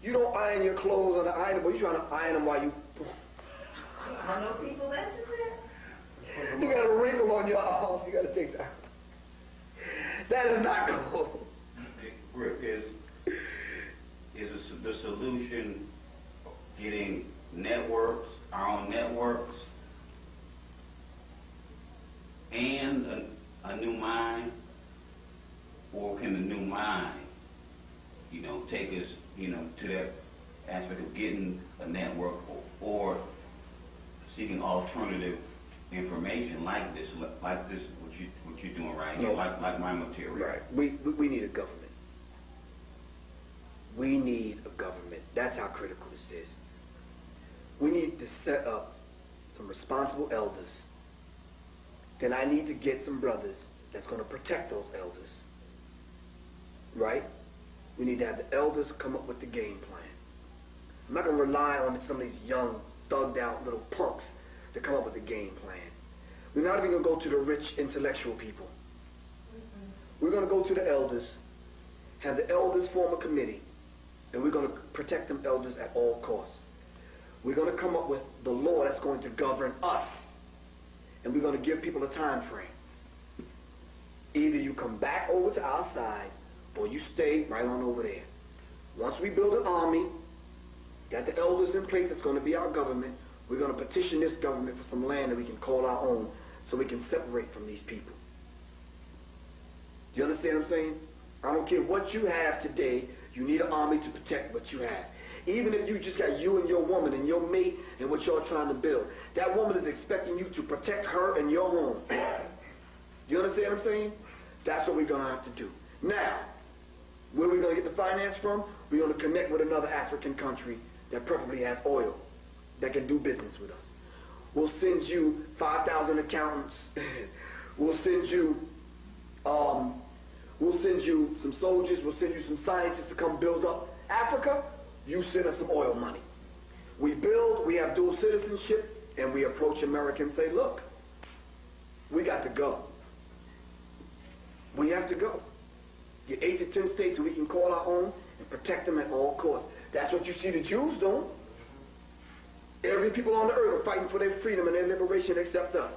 you don't iron your clothes on the iron, but you're trying to iron them while you... I know people that do that. You got a wrinkle on your arm, you got to take that. That is not cool. Griff, is the solution getting networks, our own networks, and a new mind, or can the new mind, take us, to that aspect of getting a network or seeking alternative information like this, what you're doing right here, like my material. Right. We need a government. We need a government. That's how critical this is. We need to set up some responsible elders. Then I need to get some brothers that's going to protect those elders. Right? We need to have the elders come up with the game plan. I'm not going to rely on some of these young, thugged out little punks to come up with a game plan. We're not even going to go to the rich intellectual people. We're going to go to the elders, have the elders form a committee, and we're going to protect them elders at all costs. We're going to come up with the law that's going to govern us, and we're going to give people a time frame. Either you come back over to our side, or you stay right on over there. Once we build an army, got the elders in place that's going to be our government, we're going to petition this government for some land that we can call our own so we can separate from these people. Do you understand what I'm saying? I don't care what you have today, you need an army to protect what you have. Even if you just got you and your woman and your mate and what y'all trying to build, that woman is expecting you to protect her and your home. Do you understand what I'm saying? That's what we're going to have to do. Now, where are we going to get the finance from? We're going to connect with another African country that preferably has oil, that can do business with us. We'll send you 5,000 accountants. We'll send you some soldiers. We'll send you some scientists to come build up Africa. You send us some oil money. We build, we have dual citizenship, and we approach America and say, look, we got to go. We have to go. Get 8 to 10 states so we can call our own and protect them at all costs. That's what you see the Jews doing. Every people on the earth are fighting for their freedom and their liberation except us.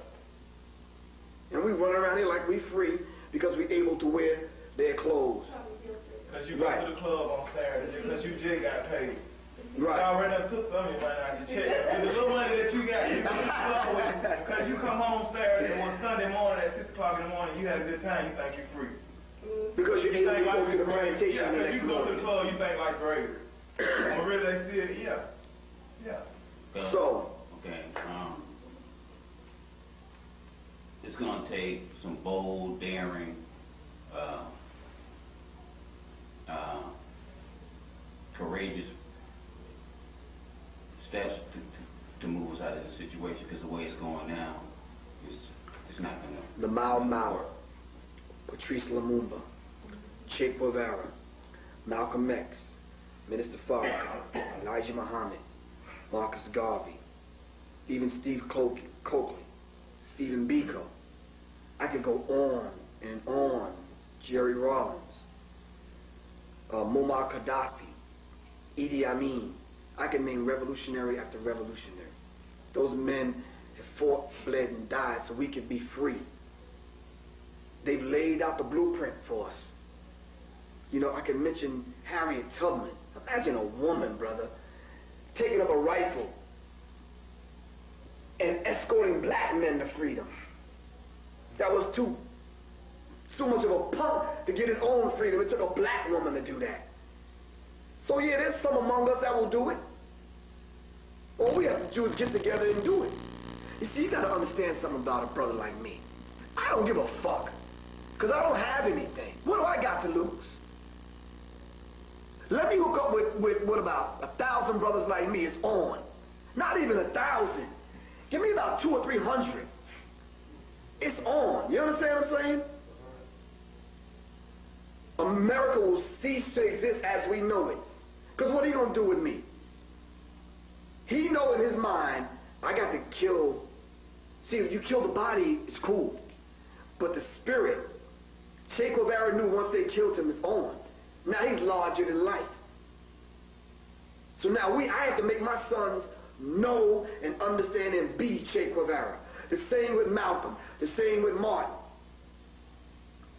And we run around here like we free because we're able to wear their clothes. Because you go to the club on Saturday, because you just got paid. Right. You already took some of your money out your check. The little money that you got, you go to the club with, because you come home Saturday and on Sunday morning at 6 o'clock in the morning, you had a good time, you think you're free. Because you're able to go to the plantation yeah, the because next you go to morning. the club, you think like Graver. But really, they still, yeah. So, okay, it's going to take some bold, daring, courageous steps to move us out of this situation, because the way it's going now, it's not going to. the Mau Mau, Patrice Lumumba, Che Guevara, Malcolm X, Minister Farrakhan, Elijah Muhammad, Marcus Garvey, even Steve Coakley, Stephen Biko. I could go on and on. Jerry Rawlins, Muammar Gaddafi, Idi Amin. I can name revolutionary after revolutionary. Those men have fought, bled, and died so we can be free. They've laid out the blueprint for us. You know, I can mention Harriet Tubman. Imagine a woman, brother, taking up a rifle and escorting black men to freedom. That was too much of a punk to get his own freedom. It took a black woman to do that. So yeah, there's some among us that will do it. All we have to do is get together and do it. You see, you got to understand something about a brother like me. I don't give a fuck, because I don't have anything. What do I got to lose? Let me hook up with what about 1,000 brothers like me? It's on. Not even 1,000. Give me about 200 or 300. It's on. You understand what I'm saying? America will cease to exist as we know it. Because what are you going to do with me? He know in his mind, I got to kill. See, if you kill the body, it's cool. But the spirit, Che Guevara knew once they killed him, it's on. Now he's larger than life. So now I have to make my sons know and understand and be Che Guevara. The same with Malcolm. The same with Martin.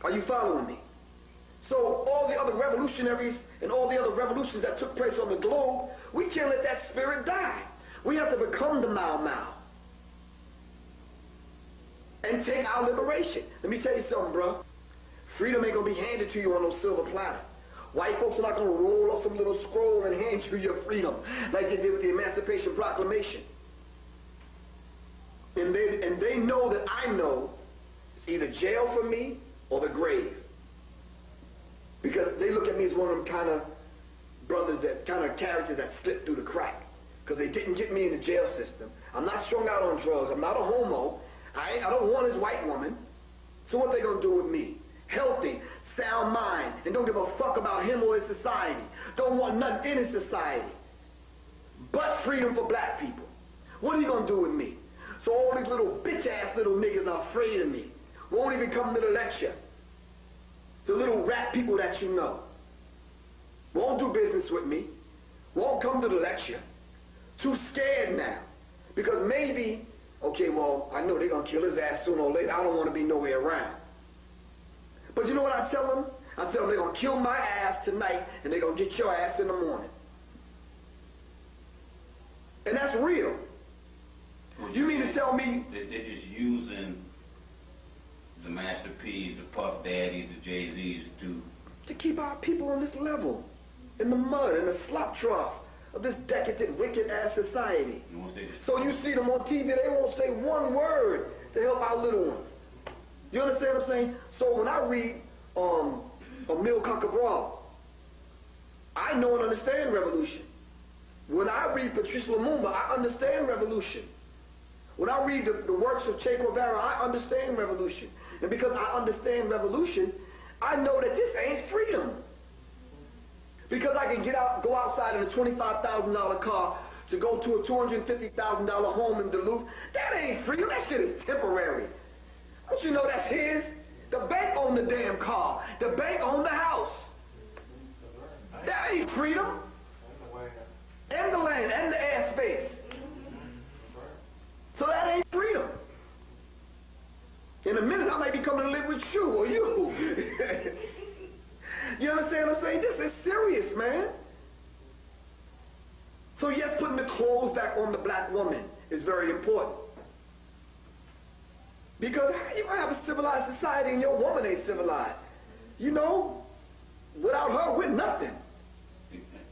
Are you following me? So all the other revolutionaries and all the other revolutions that took place on the globe, we can't let that spirit die. We have to become the Mau Mau and take our liberation. Let me tell you something, bro. Freedom ain't gonna be handed to you on no silver platter. White folks are not gonna roll up some little scroll and hand you your freedom like they did with the Emancipation Proclamation. And they know that I know it's either jail for me or the grave. Because they look at me as one of them kind of brothers, that kind of characters that slipped through the crack. Because they didn't get me in the jail system. I'm not strung out on drugs. I'm not a homo. I don't want his white woman. So what they gonna do with me? Healthy, sound mind, and don't give a fuck about him or his society. Don't want nothing in his society but freedom for black people. What are you gonna do with me? So all these little bitch-ass little niggas are afraid of me. Won't even come to the lecture. The little rat people that you know won't do business with me, won't come to the lecture. Too scared now. Because maybe, okay, well, I know they're going to kill his ass sooner or later. I don't want to be nowhere around. But you know what I tell them? I tell them they're going to kill my ass tonight and they're going to get your ass in the morning. And that's real. Well, you mean to tell me they're just using the Master P's, the Puff Daddies, the Jay-Z's to keep our people on this level, in the mud, in the slop trough of this decadent, wicked-ass society. So you see them on TV, they won't say one word to help our little ones. You understand what I'm saying? So when I read Emile Cabral, I know and understand revolution. When I read Patrice Lumumba, I understand revolution. When I read the works of Che Guevara, I understand revolution. And because I understand revolution, I know that this ain't freedom. Because I can go outside in a $25,000 car to go to a $250,000 home in Duluth. That ain't freedom. That shit is temporary. Don't you know that's his? The bank owned the damn car. The bank owned the house. That ain't freedom. And the land and the airspace. So that ain't freedom. In a minute, I might be coming to live with you or you. You understand what I'm saying? This is serious, man. So yes, putting the clothes back on the black woman is very important. Because you're going to have a civilized society and your woman ain't civilized. You know, without her, we're nothing.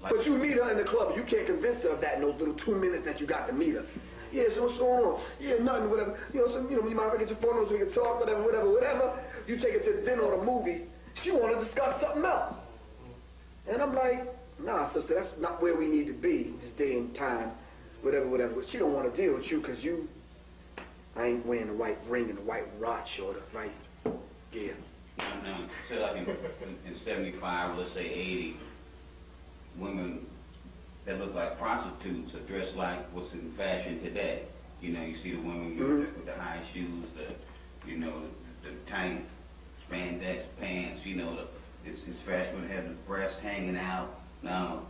But you meet her in the club, you can't convince her of that in those little 2 minutes that you got to meet her. Yeah, so what's going on? Yeah, nothing, whatever. You might get your phone so we can talk, whatever. You take her to dinner or the movies. She want to discuss something else. And I'm like, nah, sister, that's not where we need to be this day and time, whatever. She don't want to deal with you because I ain't wearing the white ring and the white watch or the right gear. Now, say like in 75, let's say 80, women that look like prostitutes are dressed like what's in fashion today. You know, you see the women with the high shoes, the tight spandex pants, it's fashion to have the breasts hanging out. Now,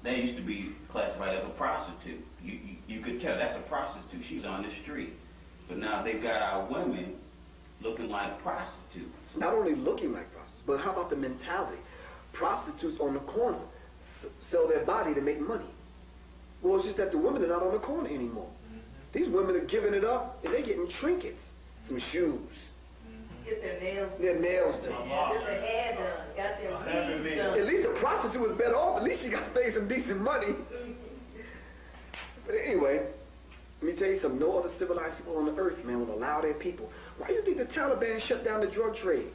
that used to be classified as a prostitute. You could tell that's a prostitute. She's on the street. But now they've got our women looking like prostitutes. Not only looking like prostitutes, but how about the mentality? Prostitutes on the corner sell their body to make money. Well, it's just that the women are not on the corner anymore. These women are giving it up, and they're getting trinkets, some shoes. Get their nails done. Their nails done. Get their hair done. Got their feet done. At least the prostitute was better off. At least she got to pay some decent money. But anyway, let me tell you something. No other civilized people on the earth, man, would allow their people. Why do you think the Taliban shut down the drug trade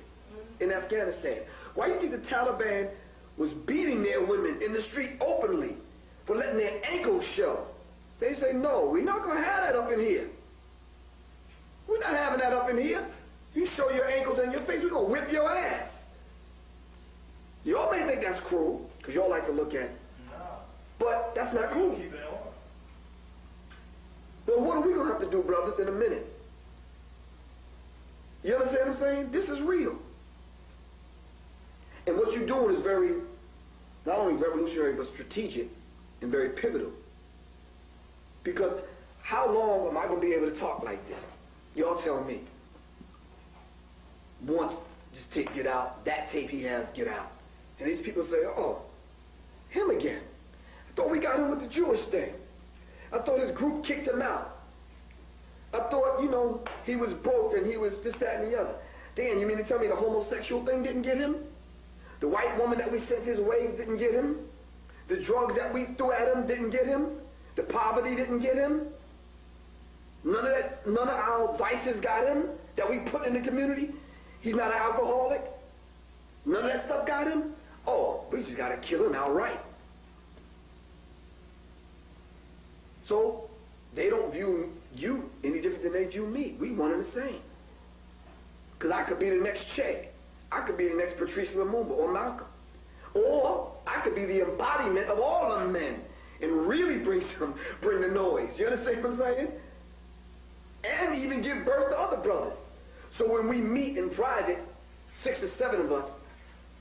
in Afghanistan? Why do you think the Taliban was beating their women in the street openly for letting their ankles show? They say, no, we're not going to have that up in here. We're not having that up in here. You show your ankles and your face, we're going to whip your ass. Y'all may think that's cruel, because y'all like to look at it. But that's not cool. But what are we going to have to do, brothers, in a minute? You understand what I'm saying? This is real. And what you're doing is very, not only revolutionary, but strategic and very pivotal. Because how long am I going to be able to talk like this? Y'all tell me. Once this tape get out, that tape he has get out. And these people say, oh, him again. I thought we got him with the Jewish thing. I thought his group kicked him out. I thought, you know, he was broke and he was this, that, and the other. Dan, you mean to tell me the homosexual thing didn't get him? The white woman that we sent his way didn't get him? The drugs that we threw at him didn't get him? The poverty didn't get him? None of our vices got him that we put in the community? He's not an alcoholic? None of that stuff got him? Oh, we just got to kill him outright. So, they don't view you any different than they view me. We one and the same. Because I could be the next Che. I could be the next Patrice Lumumba or Malcolm. Or I could be the embodiment of all of them men and really bring the noise. You understand what I'm saying? And even give birth to other brothers. So when we meet in private, 6 or 7 of us,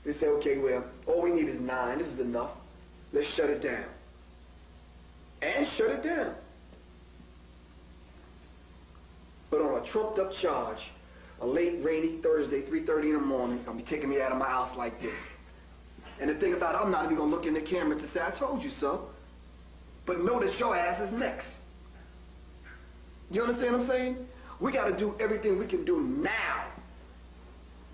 they say, okay, well, all we need is 9. This is enough. Let's shut it down. And shut it down. But on a trumped up charge, a late rainy Thursday, 3:30 in the morning, I'll be taking me out of my house like this. And the thing about it, I'm not even going to look in the camera to say, I told you so. But notice your ass is next. You understand what I'm saying? We got to do everything we can do now.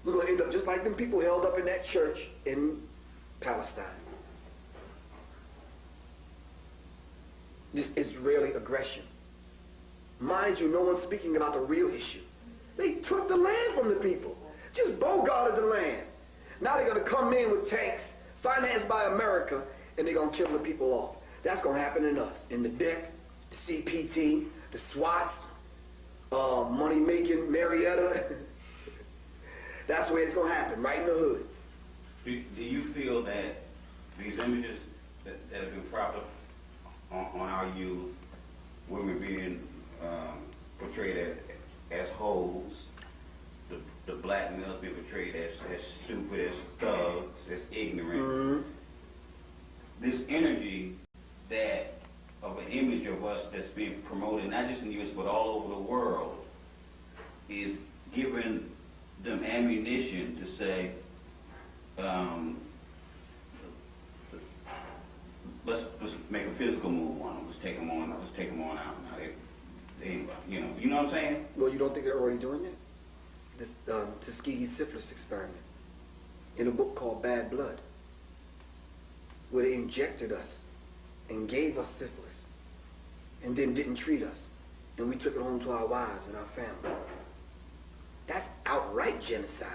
We're going to end up just like them people held up in that church in Palestine. This Israeli aggression. Mind you, no one's speaking about the real issue. They took the land from the people. Just bogarted the land. Now they're going to come in with tanks, financed by America, and they're going to kill the people off. That's going to happen in us. In the deck, the CPT, the SWATs, money-making Marietta. That's where it's going to happen, right in the hood. Do you feel that these images that have been propped on our youth, women being portrayed as hoes, the black males being portrayed as stupid, as thugs, as ignorant, this energy that of an image of us that's being promoted, not just in the U.S., but all over the world, is giving them ammunition to say, let's make a physical move on them. Let's take them on out. Now they you know what I'm saying? Well, you don't think they're already doing it? This Tuskegee syphilis experiment in a book called Bad Blood, where they injected us and gave us syphilis and then didn't treat us, and we took it home to our wives and our family. That's outright genocide.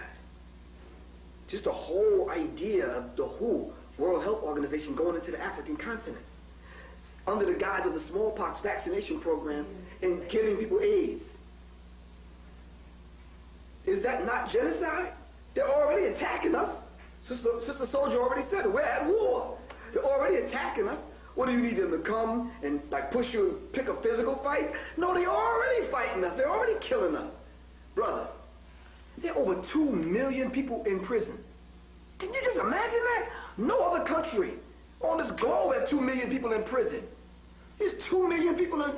Just the whole idea of the WHO, World Health Organization, going into the African continent under the guise of the smallpox vaccination program and giving people AIDS. Is that not genocide? They're already attacking us. Sister Soldier already said it. We're at war. They're already attacking us. What do you need them to come and like push you and pick a physical fight? No, they're already fighting us. They're already killing us. Brother, there are over 2 million people in prison. Can you just imagine that? No other country on this globe has there's 2 million people in prison. There's 2 million people in,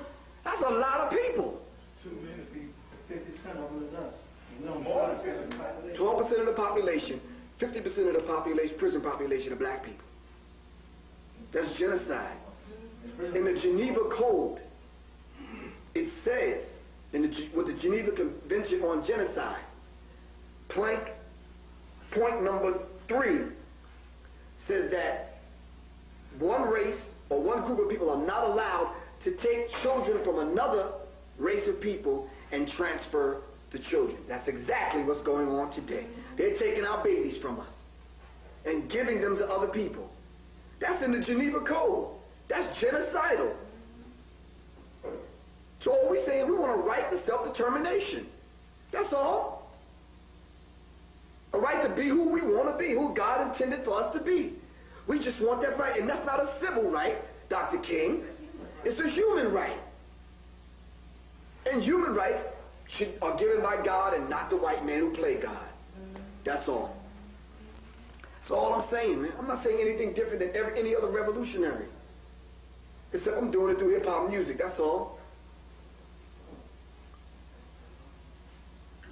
that's a lot of people. 2 million people, 50% of them is us. 12% of the population, 50% of the population, prison population of black people. That's genocide. In the Geneva Code, it says, with the Geneva Convention on Genocide, point number 3 says that one race or one group of people are not allowed to take children from another race of people and transfer the children. That's exactly what's going on today. They're taking our babies from us and giving them to other people. That's in the Geneva Code. That's genocidal. So all we're saying, we want a right to self-determination. That's all. A right to be who we want to be, who God intended for us to be. We just want that right. And that's not a civil right, Dr. King. It's a human right. And human rights are given by God and not the white man who played God. That's all. That's all I'm saying, man. I'm not saying anything different than any other revolutionary. Except I'm doing it through hip-hop music, that's all.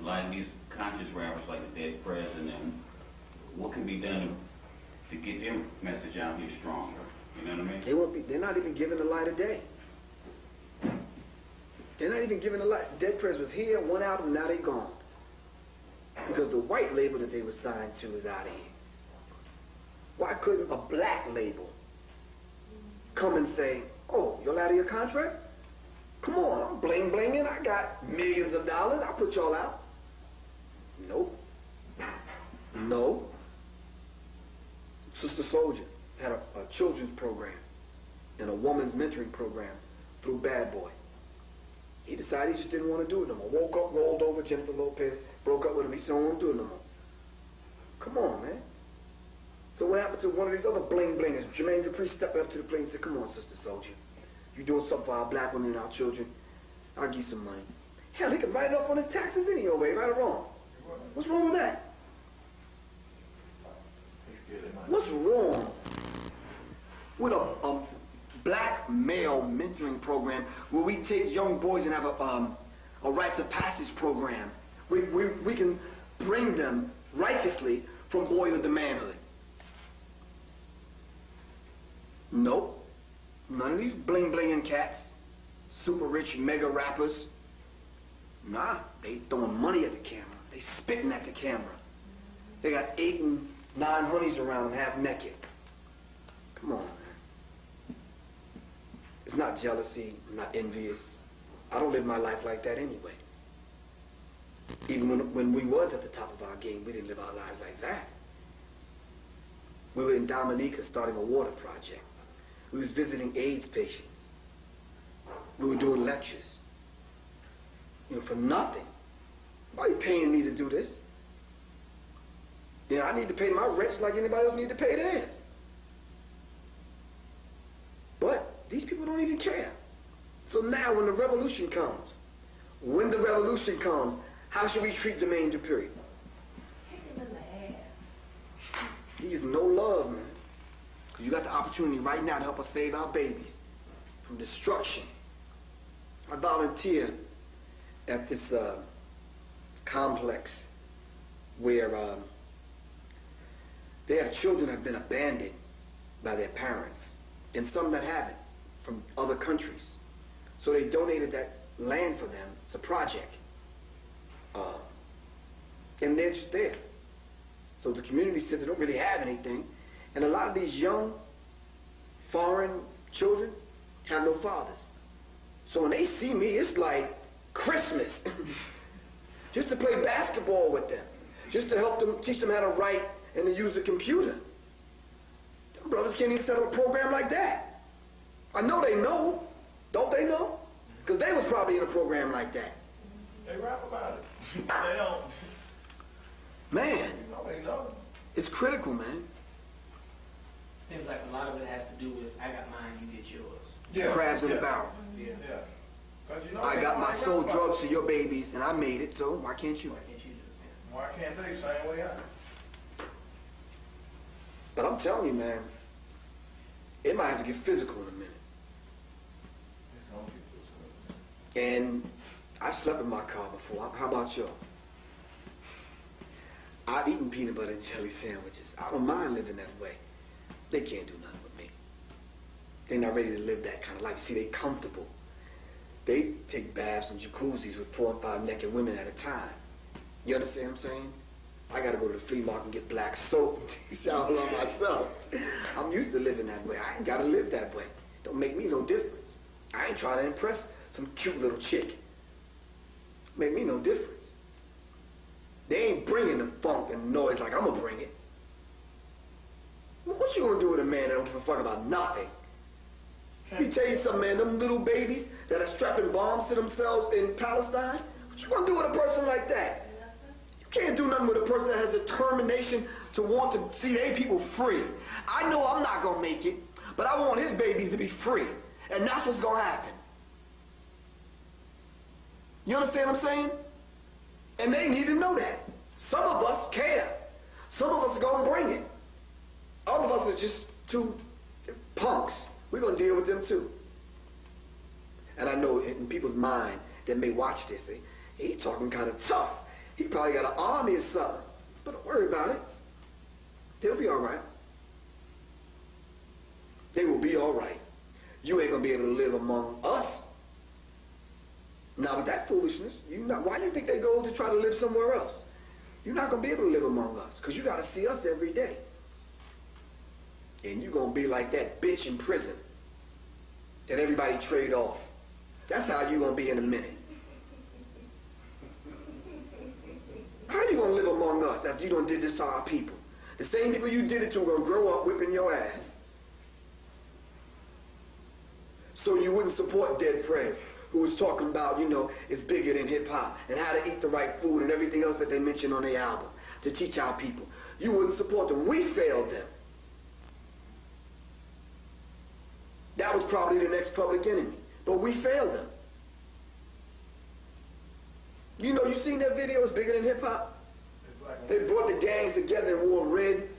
Like these conscious rappers like the Dead President, what can be done to get their message out here stronger? You know what I mean? They're not even giving the light of day. They're not even giving the light. Dead Prez was here, one album, now they gone. Because the white label that they were signed to is out of here. Why couldn't a black label come and say, oh, you're out of your contract? Come on, I'm bling-blinging. I got millions of dollars. I'll put y'all out. Nope. No. Sister Soldier had a children's program and a woman's mentoring program through Bad Boy. He decided he just didn't want to do it no more. Woke up, rolled over, Jennifer Lopez, broke up with him. He said, I don't want to do it no more. Come on, man. So what happened to one of these other bling-blingers? Jermaine Dupri stepped up to the plate and said, come on, Sister Soldier. You're doing something for our black women and our children. I'll give you some money. Hell, he could write it off on his taxes anyway, right or wrong. What's wrong with that? What's wrong with a black male mentoring program where we take young boys and have a rites of passage program? We can bring them righteously from boyhood to manhood. Nope. None of these bling-blinging cats, super rich mega rappers. Nah, they throwing money at the camera. They spitting at the camera. They got 8 and 9 honeys around them half naked. Come on, man. It's not jealousy. I'm not envious. I don't live my life like that anyway. Even when we was at the top of our game, we didn't live our lives like that. We were in Dominica starting a water project. We was visiting AIDS patients. We were doing lectures. You know, for nothing. Why are you paying me to do this? You know, I need to pay my rent like anybody else need to pay theirs. But these people don't even care. So now when the revolution comes, how should we treat Jermaine Dupri? Kick him in the ass. He is no love, man. Because you got the opportunity right now to help us save our babies from destruction. I volunteer at this complex where their children have been abandoned by their parents, and some that haven't, from other countries. So they donated that land for them. It's a project. And they're just there. So the community said they don't really have anything. And a lot of these young foreign children have no fathers. So when they see me, it's like Christmas. Just to play basketball with them. Just to help them, teach them how to write and to use a computer. Them brothers can't even set up a program like that. I know they know. Don't they know? Because they was probably in a program like that. They rap about it. They don't. Man, They know. it's critical, man. Seems like a lot of it has to do with, I got mine, you get yours. Yeah. Crabs in the barrel. Yeah. I got my soul drugs to your babies, and I made it, so why can't you? Why can't you do it? Why can't they? Same way I do. But I'm telling you, man, It might have to get physical in a minute. And I've slept in my car before. How about y'all? I've eaten peanut butter and jelly sandwiches. I don't mind living that way. They can't do nothing with me. They're not ready to live that kind of life. See, they comfortable. They take baths in jacuzzis with 4 and 5 naked women at a time. You understand what I'm saying? I gotta go to the flea market and get black soap and shower on myself. I'm used to living that way. I ain't gotta live that way. Don't make me no difference. I ain't trying to impress some cute little chick. Make me no difference. They ain't bringing the funk and noise like I'm gonna bring it. What you gonna do with a man that don't give a fuck about nothing? Let me tell you something, man. Them little babies that are strapping bombs to themselves in Palestine, what you gonna do with a person like that? You can't do nothing with a person that has determination to want to see their people free. I know I'm not gonna make it, but I want his babies to be free. And that's what's gonna happen. You understand what I'm saying? And they need to know that. Some of us care. Some of us are gonna bring it. All of us are just two punks. We're going to deal with them too. And I know in people's mind that may watch this, he's talking kind of tough. He probably got an army or something. But don't worry about it. They'll be all right. They will be all right. You ain't going to be able to live among us. Now with that foolishness, why do you think they go to try to live somewhere else? You're not going to be able to live among us because you got to see us every day. And you're going to be like that bitch in prison that everybody trade off. That's how you're going to be in a minute. How you going to live among us after you done did this to our people? The same people you did it to are going to grow up whipping your ass. So you wouldn't support Dead Prez, who was talking about, it's bigger than hip-hop and how to eat the right food and everything else that they mentioned on their album to teach our people. You wouldn't support them. We failed them. That was probably the next public enemy. But we failed them. You seen that video? It's bigger than hip-hop? They brought the gangs together and wore red,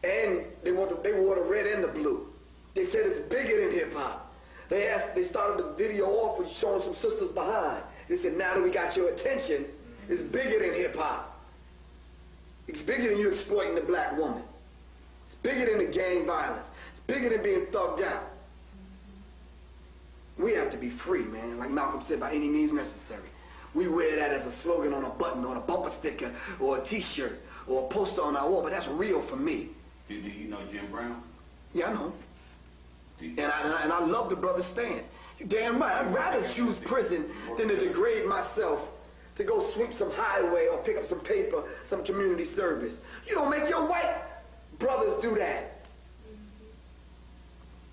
and they wore the red and the blue. They said it's bigger than hip-hop. They started the video off with showing some sisters behind. They said, now that we got your attention, it's bigger than hip-hop. It's bigger than you exploiting the black woman. It's bigger than the gang violence. It's bigger than being thugged out. We have to be free, man. Like Malcolm said, by any means necessary. We wear that as a slogan on a button, on a bumper sticker, or a t-shirt, or a poster on our wall, but that's real for me. Do you know Jim Brown? Yeah, I know. And I love the brother's stand. You're damn right. I'd rather choose prison than to degrade myself to go sweep some highway or pick up some paper, some community service. You don't make your white brothers do that.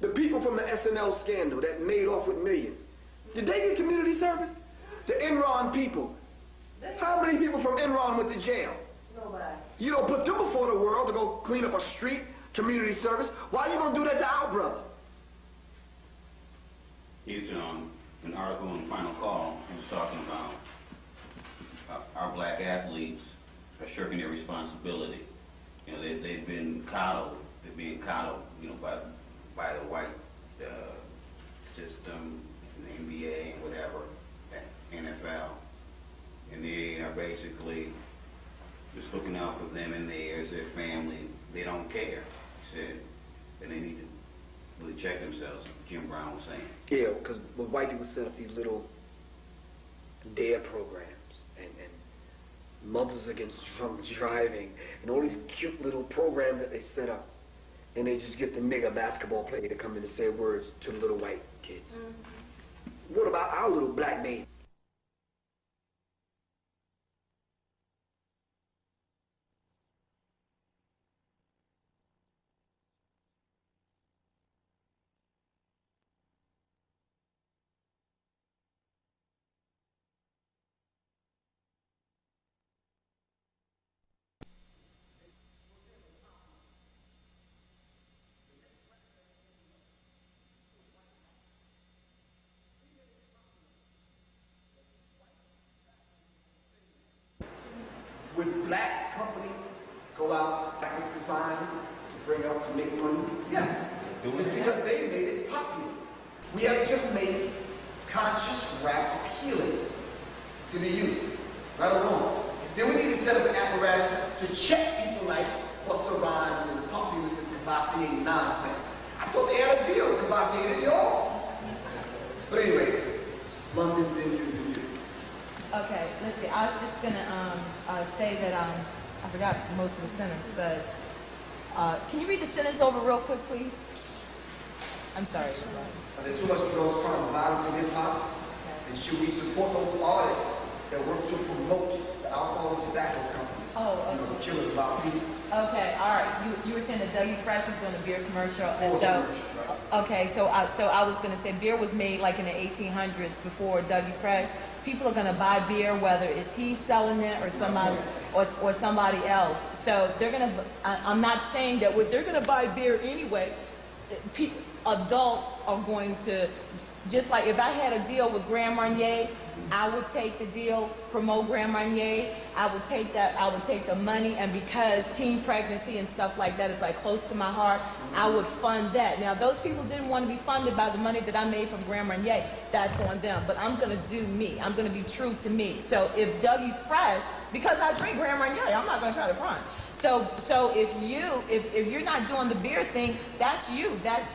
The people from the SNL scandal that made off with millions, did they get community service? The Enron people. How many people from Enron went to jail? Nobody. You don't put them before the world to go clean up a street, community service. Why are you going to do that to our brother? He's an article on Final Call. He was talking about our black athletes are shirking their responsibility. They've been coddled. They're being coddled, by the white system, the NBA, and whatever, NFL. And they are basically just looking out for them and theirs, their family. They don't care. He said, and they need to really check themselves, Jim Brown was saying. Yeah, because when white people set up these little DARE programs and Mothers Against Drunk Driving and all these cute little programs that they set up, and they just get the nigger basketball player to come in and say words to the little white kids. Mm-hmm. What about our little black baby? Would black companies go out, graphic design, to bring up, to make money? Yes. doing It's it. because they made it popular. We have to make conscious rap appealing to the youth, right or wrong. Then we need to set up an apparatus to check people like Busta Rhymes and Puffy with this Cavassier nonsense. I thought they had a deal with Cavassier, didn't y'all? But anyway, London, then you. Okay, let's see. I was just gonna say that I forgot most of the sentence, but can you read the sentence over real quick, please? I'm sorry. Are there too much drugs, crime, and violence in hip hop? And should we support those artists that work to promote the alcohol and tobacco companies? Oh, okay. You know, the killers of our people. Okay, all right. You were saying that Dougie Fresh was doing a beer commercial, and so Commercial, right. okay, so I was gonna say beer was made like in the 1800s before Dougie Fresh. People are gonna buy beer whether it's he selling it or somebody or somebody else. So they're gonna. I'm not saying that they're gonna buy beer anyway. Adults are going to, just like if I had a deal with Grand Marnier, I would take the deal, promote Grand Marnier. I would take the money, and because teen pregnancy and stuff like that is like close to my heart, I would fund that. Now, those people didn't want to be funded by the money that I made from Grand Marnier. That's on them. But I'm gonna do me. I'm gonna be true to me. So if Dougie Fresh, because I drink Grand Marnier, I'm not gonna try to front. So if you're not doing the beer thing, that's you. That's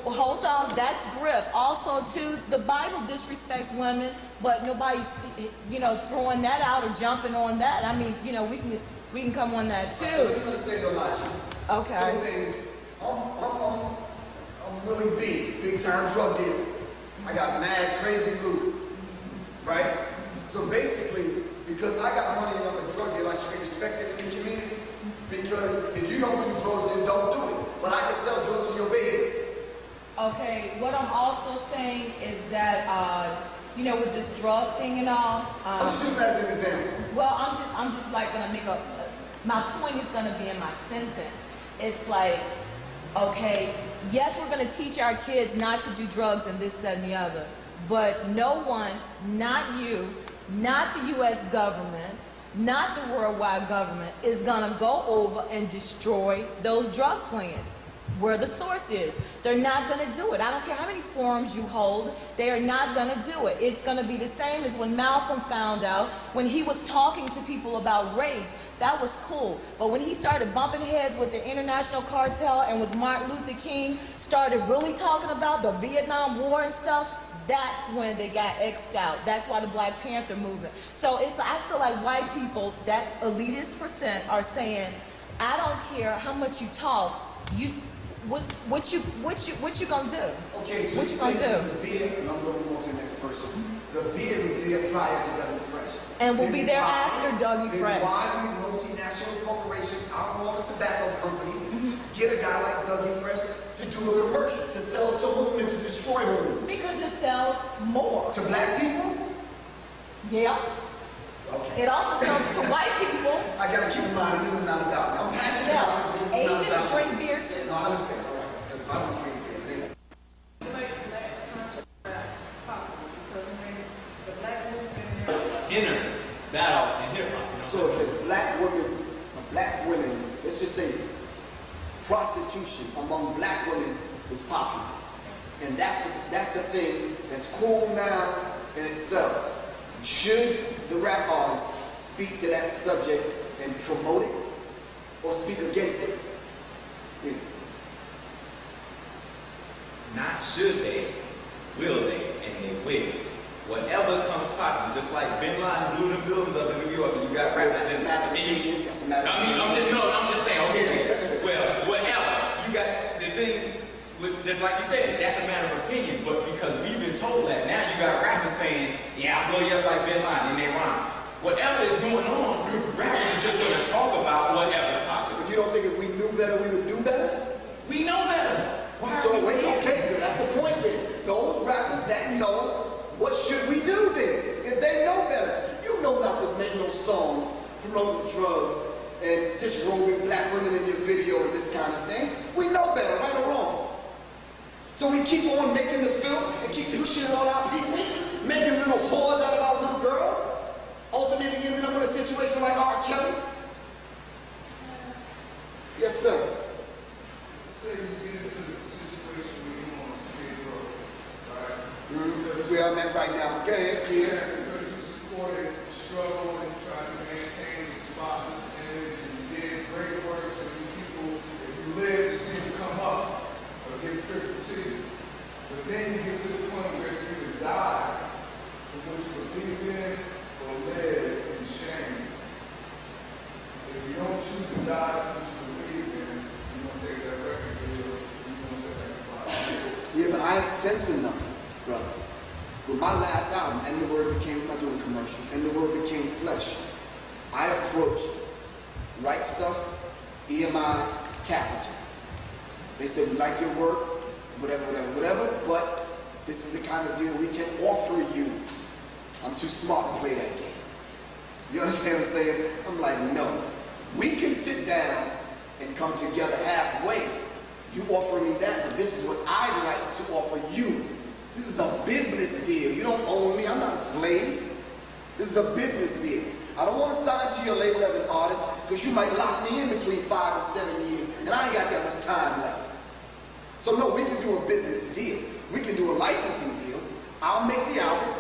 well, hold on, that's Griff. Also too, the Bible disrespects women, but nobody's throwing that out or jumping on that. I mean, we can come on that too. So let's understand your logic. Okay. So then, I'm Willie B, big time drug dealer. I got mad crazy loot, right? So basically, because I got money and I'm a drug dealer, I should be respected in the community. Because if you don't do drugs, then don't do it. But I can sell drugs to your babies. Okay, what I'm also saying is that, with this drug thing and all. I'm just using that as an example. Well, I'm just like gonna make my point is gonna be in my sentence. It's like, okay, yes, we're gonna teach our kids not to do drugs and this, that, and the other. But no one, not you, not the U.S. government, not the worldwide government, is gonna go over and destroy those drug plants where the source is. They're not gonna do it. I don't care how many forums you hold, they are not gonna do it. It's gonna be the same as when Malcolm found out, when he was talking to people about race. That was cool. But when he started bumping heads with the international cartel and with Martin Luther King, started really talking about the Vietnam War and stuff, that's when they got X'd out. That's why the Black Panther movement. So I feel like white people, that elitist percent, are saying, I don't care how much you talk, what you gonna do? Okay, so what you gonna do? The beard, and I'm going to go to the next person. The beard was there prior to Dougie Fresh. And will be there after Dougie Fresh. Why these multinational corporations, alcohol and tobacco companies, get a guy like Dougie Fresh to do a commercial, to sell to women, to destroy women? Because it sells more. To black people? Yeah. Okay. It also sells to white people. I gotta keep in mind, this is not about me. I'm passionate about this, but this is not Asians about me. drink beer too. No, I understand, all right. Because I don't drink beer. Anyway. Inner battle in hip hop. So if black women, let's just say prostitution among black women was popular. And that's the thing that's cool now in itself. Should the rap artists speak to that subject and promote it or speak against it? Yeah. Not should they, will they, and they will. Whatever comes popular, just like Bin Laden blew the buildings up in New York, and you got rappers in That's a matter of opinion. I'm just saying, okay. Well, whatever. You got the thing with, just like you said, that's a matter of opinion, but because we've been told that, now you got rappers saying, yeah, I'll blow you up like Bin Laden in their rhymes. Whatever is going on, rappers are just going to talk about whatever's popular. But you don't think if we knew better, we would do better? We know better. Why So are we wait, here? okay, then that's the point then. Those rappers that know, what should we do then? If they know better, you know not to make no song promoting drugs and disrobing black women in your video and this kind of thing. We know better, right or wrong. So we keep on making the film and keep pushing it on our people, making little whores out of our little girls, ultimately ending up in a situation like R. Kelly. Yes, sir. Say you get where I'm at right now. Go ahead, Pierre. Yeah, because you supported the struggle and you tried to maintain the spotless image and you did great works and these people, if you live, to see them come up or give tribute to you. But then you get to the point where it's either die for what you believe in or live in shame. If you don't choose to die for what you believe in, you're going to take that record deal and you're going to set that fire. Yeah, but I have sense enough, brother. With my last album, And the Word Became, I'm not doing a commercial, And the Word Became Flesh, I approached Right Stuff, EMI, Capital. They said, we like your work, whatever, but this is the kind of deal we can offer you. I'm too smart to play that game. You understand what I'm saying? I'm like, no. We can sit down and come together halfway. You offer me that, but this is what I'd like to offer you. This is a business deal. You don't own me. I'm not a slave. This is a business deal. I don't want to sign to your label as an artist because you might lock me in between 5 and 7 years, and I ain't got that much time left. So no, we can do a business deal. We can do a licensing deal. I'll make the album.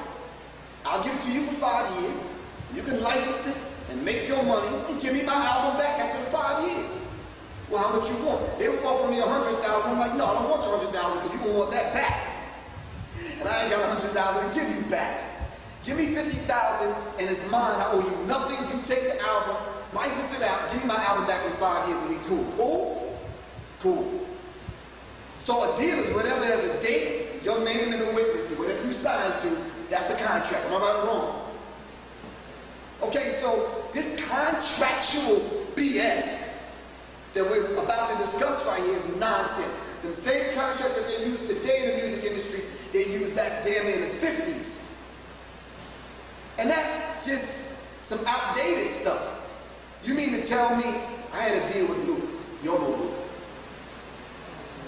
I'll give it to you for 5 years. You can license it and make your money and give me my album back after the 5 years. Well, how much you want? They would offer me $100,000. I'm like, no, I don't want your $100,000 because you won't want that back. And I ain't got $100,000 to give you back. Give me $50,000 and it's mine. I owe you nothing. You take the album, license it out, give me my album back in 5 years and we cool. Cool? Cool. So a deal is whatever has a date, your name and the witness, whatever you sign to, that's a contract. Am I right or wrong? Okay, so this contractual BS that we're about to discuss right here is nonsense. The same contracts that they use today in the music industry, they used back damn in the 50s. And that's just some outdated stuff. You mean to tell me I had a deal with Luke? You don't know Luke.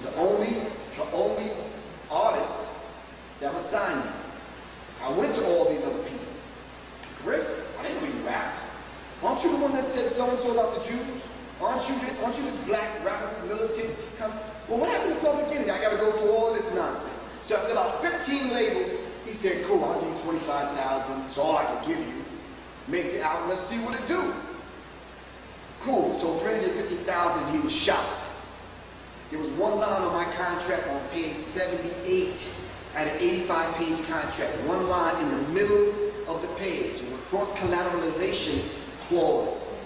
The only artist that would sign me. I went to all these other people. Griff, I didn't know you rap. Aren't you the one that said so-and-so about the Jews? Aren't you this black rapper, militant? Well, what happened to Public Enemy? I got to go through all this nonsense. So after about 15 labels, he said, cool, I'll give you $25,000. That's all I can give you. Make the album, let's see what it do. Cool, so $350,000, he was shocked. There was one line on my contract on page 78. I had an 85-page contract. One line in the middle of the page with a cross-collateralization clause.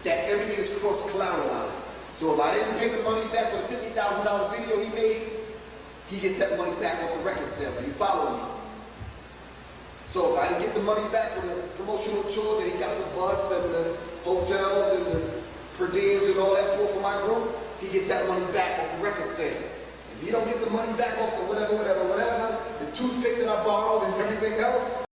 That everything is cross-collateralized. So if I didn't pay the money back for the $50,000 video he made, he gets that money back off the record sale. Are you following me? So if I didn't get the money back from the promotional tour that he got the bus and the hotels and the per diems and all that for my group, he gets that money back off the record sale. If he don't get the money back off the whatever, the toothpick that I borrowed and everything else,